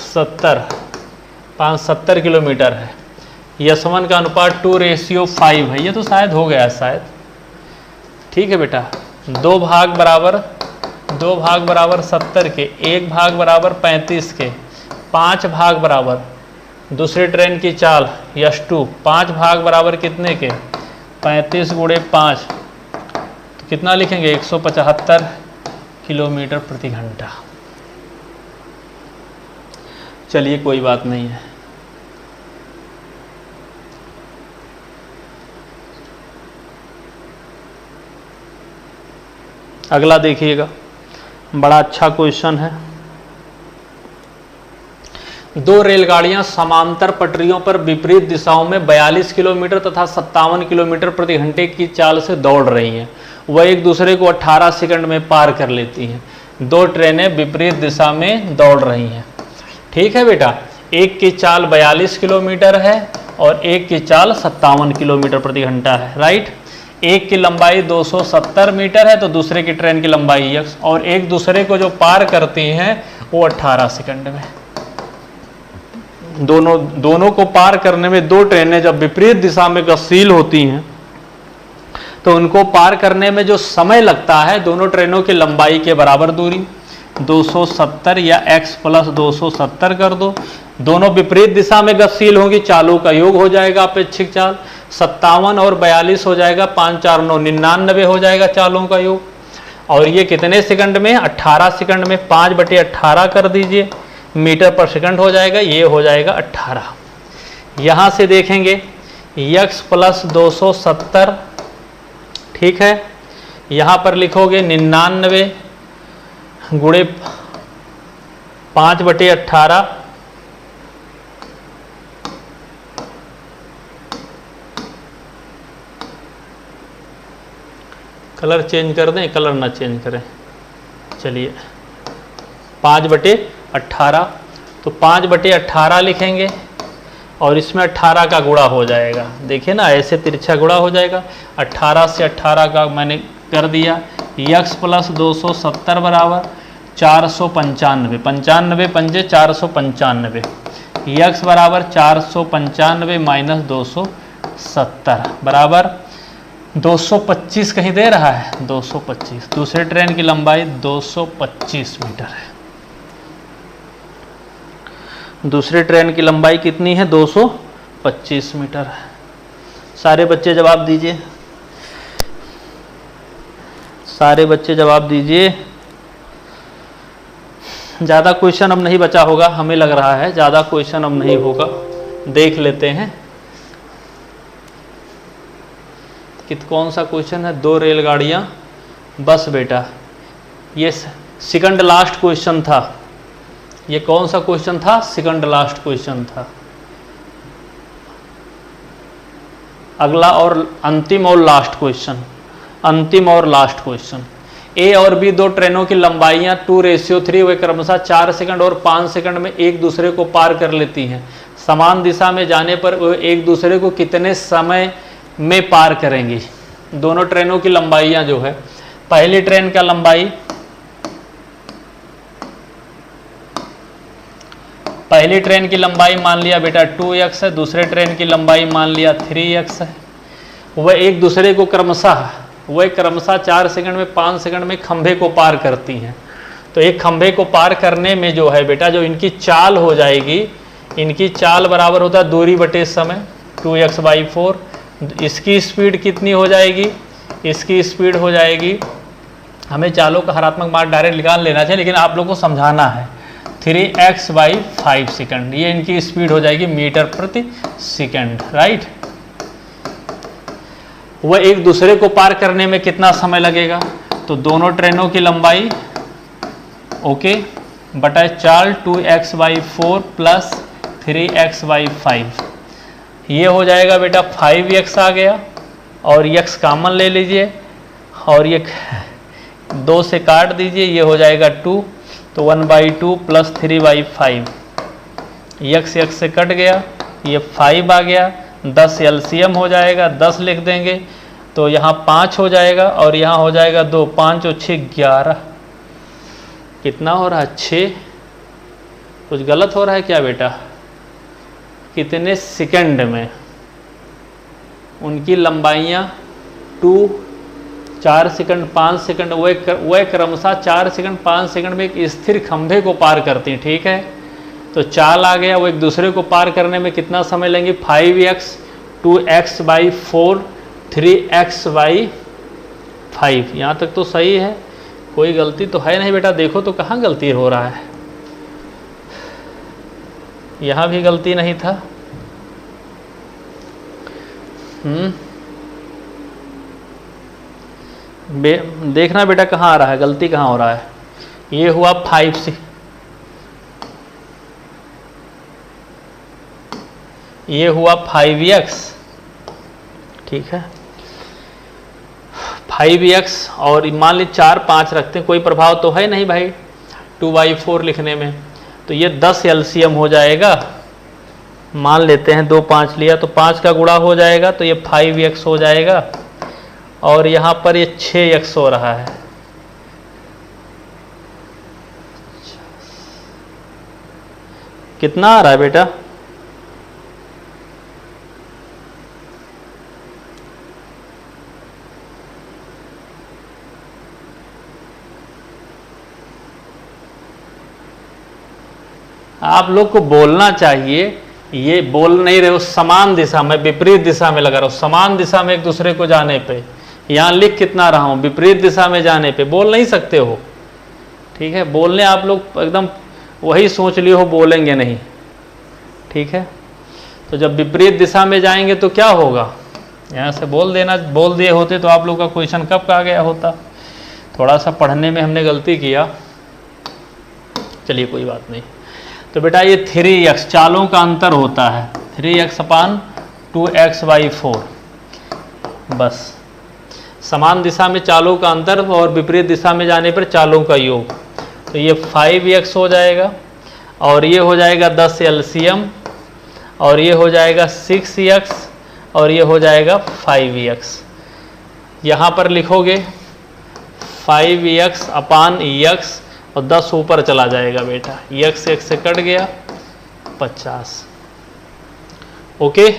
Speaker 1: 70, 70 किलोमीटर है। S1 का अनुपात 2:5 है, ये तो शायद हो गया शायद। ठीक है बेटा, 2 भाग बराबर 70 के, 1 भाग बराबर 35 के, 5 भाग बराबर दूसरी ट्रेन की चाल S2, 5 भाग बराबर कितने के 35 गुणे 5, तो कितना लिखेंगे 175 किलोमीटर प्रति घंटा। चलिए कोई बात नहीं है। अगला देखिएगा, बड़ा अच्छा क्वेश्चन है। 2 रेलगाड़ियां समांतर पटरियों पर विपरीत दिशाओं में 42 किलोमीटर तथा 57 किलोमीटर प्रति घंटे की चाल से दौड़ रही हैं। वह एक दूसरे को 18 सेकंड में पार कर लेती हैं। 2 ट्रेनें विपरीत दिशा में दौड़ रही हैं। ठीक है बेटा, एक की चाल 42 किलोमीटर है और एक की चाल 57 किलोमीटर प्रति घंटा है, राइट। एक की लंबाई 270 मीटर है तो दूसरे की ट्रेन की लंबाई x, और एक दूसरे को जो पार करती हैं वो 18 सेकंड में। दोनों को पार करने में 2 ट्रेनें जब विपरीत दिशा में गतिशील होती हैं तो उनको पार करने में जो समय लगता है दोनों ट्रेनों की लंबाई के बराबर दूरी 270 या x प्लस 270 कर दो। दोनों विपरीत दिशा में गतिशील होंगी, चालों का योग हो जाएगा अपेक्षिक चाल, 57 और 42 हो जाएगा, 5 4 9 99 हो जाएगा चालों का योग। और ये कितने सेकंड में 18 सेकंड में, 5/18 कर दीजिए, मीटर पर सेकंड हो जाएगा, ये हो जाएगा 18। यहाँ से देखेंगे x प्लस 270, ठीक है, यहाँ पर लिखोगे 99 गुणे 5/18, कलर चेंज कर दें, कलर ना चेंज करें, चलिए 5/18, तो 5/18 लिखेंगे और इसमें 18 का गुणा हो जाएगा। देखिए ना, ऐसे तिरछा गुणा हो जाएगा, 18 से 18 का मैंने कर दिया। x प्लस 270 बराबर 495, 95 पंजे 495, x बराबर 495 माइनस 270 बराबर 225 कहीं दे रहा है 225। दूसरे ट्रेन की लंबाई 225 मीटर है। दूसरी ट्रेन की लंबाई कितनी है 225 मीटर है। सारे बच्चे जवाब दीजिए, सारे बच्चे जवाब दीजिए। ज़्यादा क्वेश्चन अब नहीं बचा होगा, हमें लग रहा है ज़्यादा क्वेश्चन अब नहीं होगा। देख लेते हैं कि कौन सा क्वेश्चन है। 2 रेलगाड़ियां, बस बेटा ये सेकंड लास्ट क्वेश्चन था। ये कौन सा क्वेश्चन था? सेकंड लास्ट क्वेश्चन था। अगला और अंतिम और लास्ट क्वेश्चन, अंतिम और लास्ट क्वेश्चन। ए और बी 2 ट्रेनों की लंबाइयां 2:3 वे क्रमशः 4 सेकंड और 5 सेकंड में एक दूसरे को पार कर लेती हैं। समान दिशा में जाने पर वे एक दूसरे को कितने समय में पार करेंगी? दोनों ट्रेनों की लंबाइयां जो है, पहली ट्रेन का लंबाई, पहली ट्रेन की लंबाई मान लिया बेटा 2x है, दूसरे ट्रेन की लंबाई मान लिया 3x है। वह एक दूसरे को क्रमशः 4 सेकंड में 5 सेकंड में खंभे को पार करती हैं। तो एक खंभे को पार करने में जो है बेटा, जो इनकी चाल हो जाएगी, इनकी चाल बराबर होता है दूरी बटे समय 2x/4। इसकी स्पीड कितनी हो जाएगी? इसकी स्पीड हो जाएगी, हमें चालों का हरात्मक मान डायरेक्ट निकाल लेना चाहिए लेकिन आप लोगों को समझाना है, 3x/5 सेकंड। ये इनकी स्पीड हो जाएगी मीटर प्रति सेकंड, राइट। वह एक दूसरे को पार करने में कितना समय लगेगा? तो दोनों ट्रेनों की लंबाई ओके बटा 4 2x/4 प्लस 3x/5, ये हो जाएगा बेटा 5x आ गया, और x कॉमन ले लीजिए और ये 2 से काट दीजिए, ये हो जाएगा 2, तो 1/2 प्लस 3/5, x से कट गया, ये 5 आ गया, 10 एलसीएम हो जाएगा, 10 लिख देंगे तो यहाँ 5 हो जाएगा और यहाँ हो जाएगा 2, 5 और 6 11। कितना हो रहा है? 6। कुछ गलत हो रहा है क्या बेटा? कितने सेकंड में उनकी लंबाइयाँ 2, 4 सेकंड, 5 सेकंड, वह क्रमशः 4 सेकंड 5 सेकंड में एक स्थिर खंभे को पार करती हैं। ठीक है, तो चाल आ गया। वो एक दूसरे को पार करने में कितना समय लेंगे? 5x, 2x/4, 3x/5। यहाँ तक तो सही है, कोई गलती तो है नहीं बेटा। देखो तो कहाँ गलती हो रहा है, यहाँ भी गलती नहीं था। देखना बेटा कहाँ आ रहा है, गलती कहाँ हो रहा है। ये हुआ 5 ये हुआ 5x। ठीक है, 5x और मान ली 4 5 रखते हैं, कोई प्रभाव तो है नहीं भाई 2/4 लिखने में। तो ये 10 एलसीएम हो जाएगा। मान लेते हैं 2 5 लिया तो 5 का गुणा हो जाएगा तो ये 5x हो जाएगा और यहाँ पर ये 6x हो रहा है। कितना आ रहा है बेटा? आप लोग को बोलना चाहिए, ये बोल नहीं रहे हो। समान दिशा में, विपरीत दिशा में लगा रहा हूँ। समान दिशा में एक दूसरे को जाने पे, यहाँ लिख कितना रहा हूँ, विपरीत दिशा में जाने पे बोल नहीं सकते हो। ठीक है, बोलने आप लोग एकदम वही सोच लिए हो, बोलेंगे नहीं। ठीक है, तो जब विपरीत दिशा में जाएंगे तो क्या होगा? यहाँ से बोल दिए होते तो आप लोग का क्वेश्चन कब का आ गया होता। थोड़ा सा पढ़ने में हमने गलती किया, चलिए कोई बात नहीं। तो बेटा ये 3x चालों का अंतर होता है, 3x/2x/4। बस समान दिशा में चालों का अंतर और विपरीत दिशा में जाने पर चालों का योग। तो ये 5x हो जाएगा और ये हो जाएगा 10 एलसीएम और ये हो जाएगा 6x और ये हो जाएगा 5x। यहाँ पर लिखोगे 5x/x और 10 ऊपर चला जाएगा बेटा, x एक से कट गया 50। ओके,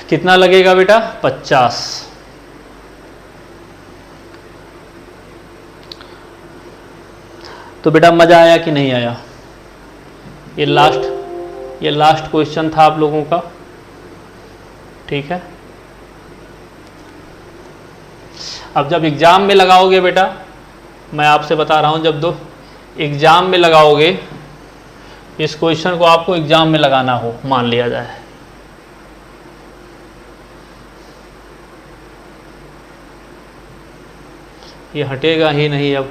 Speaker 1: कितना लगेगा बेटा? 50। तो बेटा मजा आया कि नहीं आया? ये लास्ट क्वेश्चन था आप लोगों का। ठीक है, अब जब एग्जाम में लगाओगे बेटा, मैं आपसे बता रहा हूं, जब दो एग्जाम में लगाओगे, इस क्वेश्चन को आपको एग्जाम में लगाना हो, मान लिया जाए, ये हटेगा ही नहीं अब।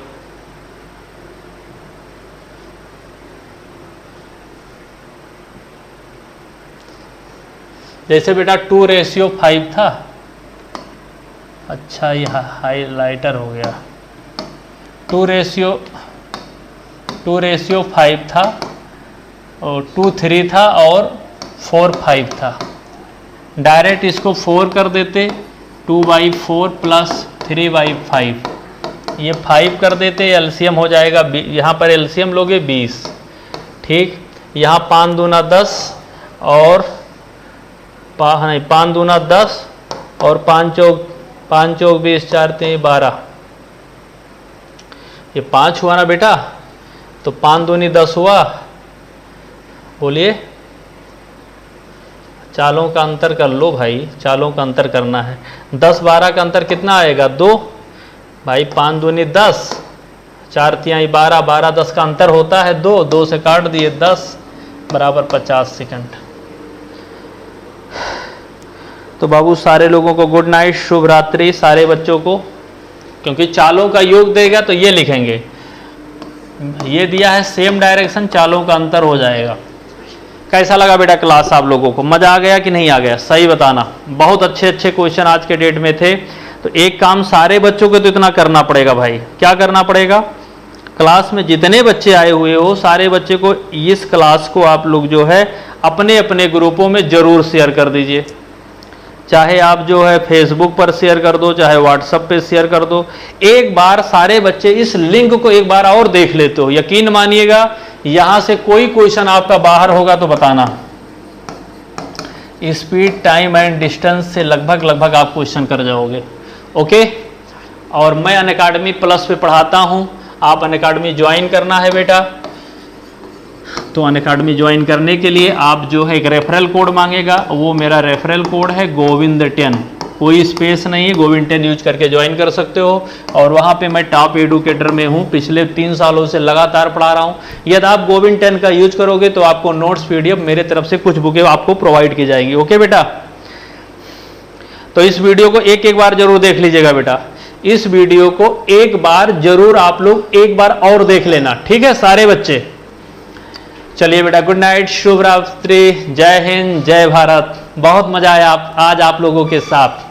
Speaker 1: जैसे बेटा 2:5 था। अच्छा, ये हाईलाइटर हो गया। 2:5 था और 2:3 था और 4:5 था। डायरेक्ट इसको 4 कर देते, 2/4 प्लस 3/5, ये 5 कर देते, एलसीएम हो जाएगा। यहाँ पर एलसीएम लोगे 20। ठीक, यहाँ 5 दूना 10 और 5 दूना 10 और 5 चौक 20, 4 3 12। ये 5 हुआ ना बेटा, तो 5 दूनी 10 हुआ। बोलिए, चालों का अंतर कर लो भाई, चालों का अंतर करना है। 10 12 का अंतर कितना आएगा? 2 भाई। 5 दूनी 10, 4 3 12, 12 10 का अंतर होता है 2, 2 से काट दिए 10 बराबर 50 सेकंड। तो बाबू सारे लोगों को गुड नाइट, शुभ रात्रि सारे बच्चों को। क्योंकि चालों का योग देगा तो ये लिखेंगे, ये दिया है सेम डायरेक्शन, चालों का अंतर हो जाएगा। कैसा लगा बेटा क्लास आप लोगों को? मजा आ गया कि नहीं आ गया? सही बताना। बहुत अच्छे क्वेश्चन आज के डेट में थे। तो एक काम सारे बच्चों को तो इतना करना पड़ेगा भाई। क्या करना पड़ेगा? क्लास में जितने बच्चे आए हुए हो सारे बच्चे को इस क्लास को आप लोग जो है अपने अपने ग्रुपों में ज़रूर शेयर कर दीजिए। चाहे आप जो है फेसबुक पर शेयर कर दो, चाहे व्हाट्सएप पे शेयर कर दो। एक बार सारे बच्चे इस लिंक को एक बार और देख लेते हो, यकीन मानिएगा यहां से कोई क्वेश्चन आपका बाहर होगा तो बताना। स्पीड, टाइम एंड डिस्टेंस से लगभग आप क्वेश्चन कर जाओगे। ओके, और मैं अनअकैडमी प्लस पे पढ़ाता हूं, आप अनअकैडमी ज्वाइन करना है बेटा। तो अनअकैडमी ज्वाइन करने के लिए आप जो है एक रेफरल कोड मांगेगा, वो मेरा रेफरल कोड है गोविंद10, कोई स्पेस नहीं है, गोविंद10 यूज करके ज्वाइन कर सकते हो। और वहाँ पे मैं टॉप एडुकेटर में हूँ, पिछले 3 सालों से लगातार पढ़ा रहा हूँ। यदि आप गोविंद10 का यूज करोगे तो आपको नोट्स PDF मेरे तरफ से कुछ बुकें आपको प्रोवाइड की जाएंगी। ओके बेटा, तो इस वीडियो को एक बार जरूर देख लीजिएगा बेटा, इस वीडियो को एक बार जरूर आप लोग एक बार और देख लेना, ठीक है सारे बच्चे। चलिए बेटा, गुड नाइट, शुभ रात्रि, जय हिंद, जय भारत। बहुत मजा आया आज आप लोगों के साथ।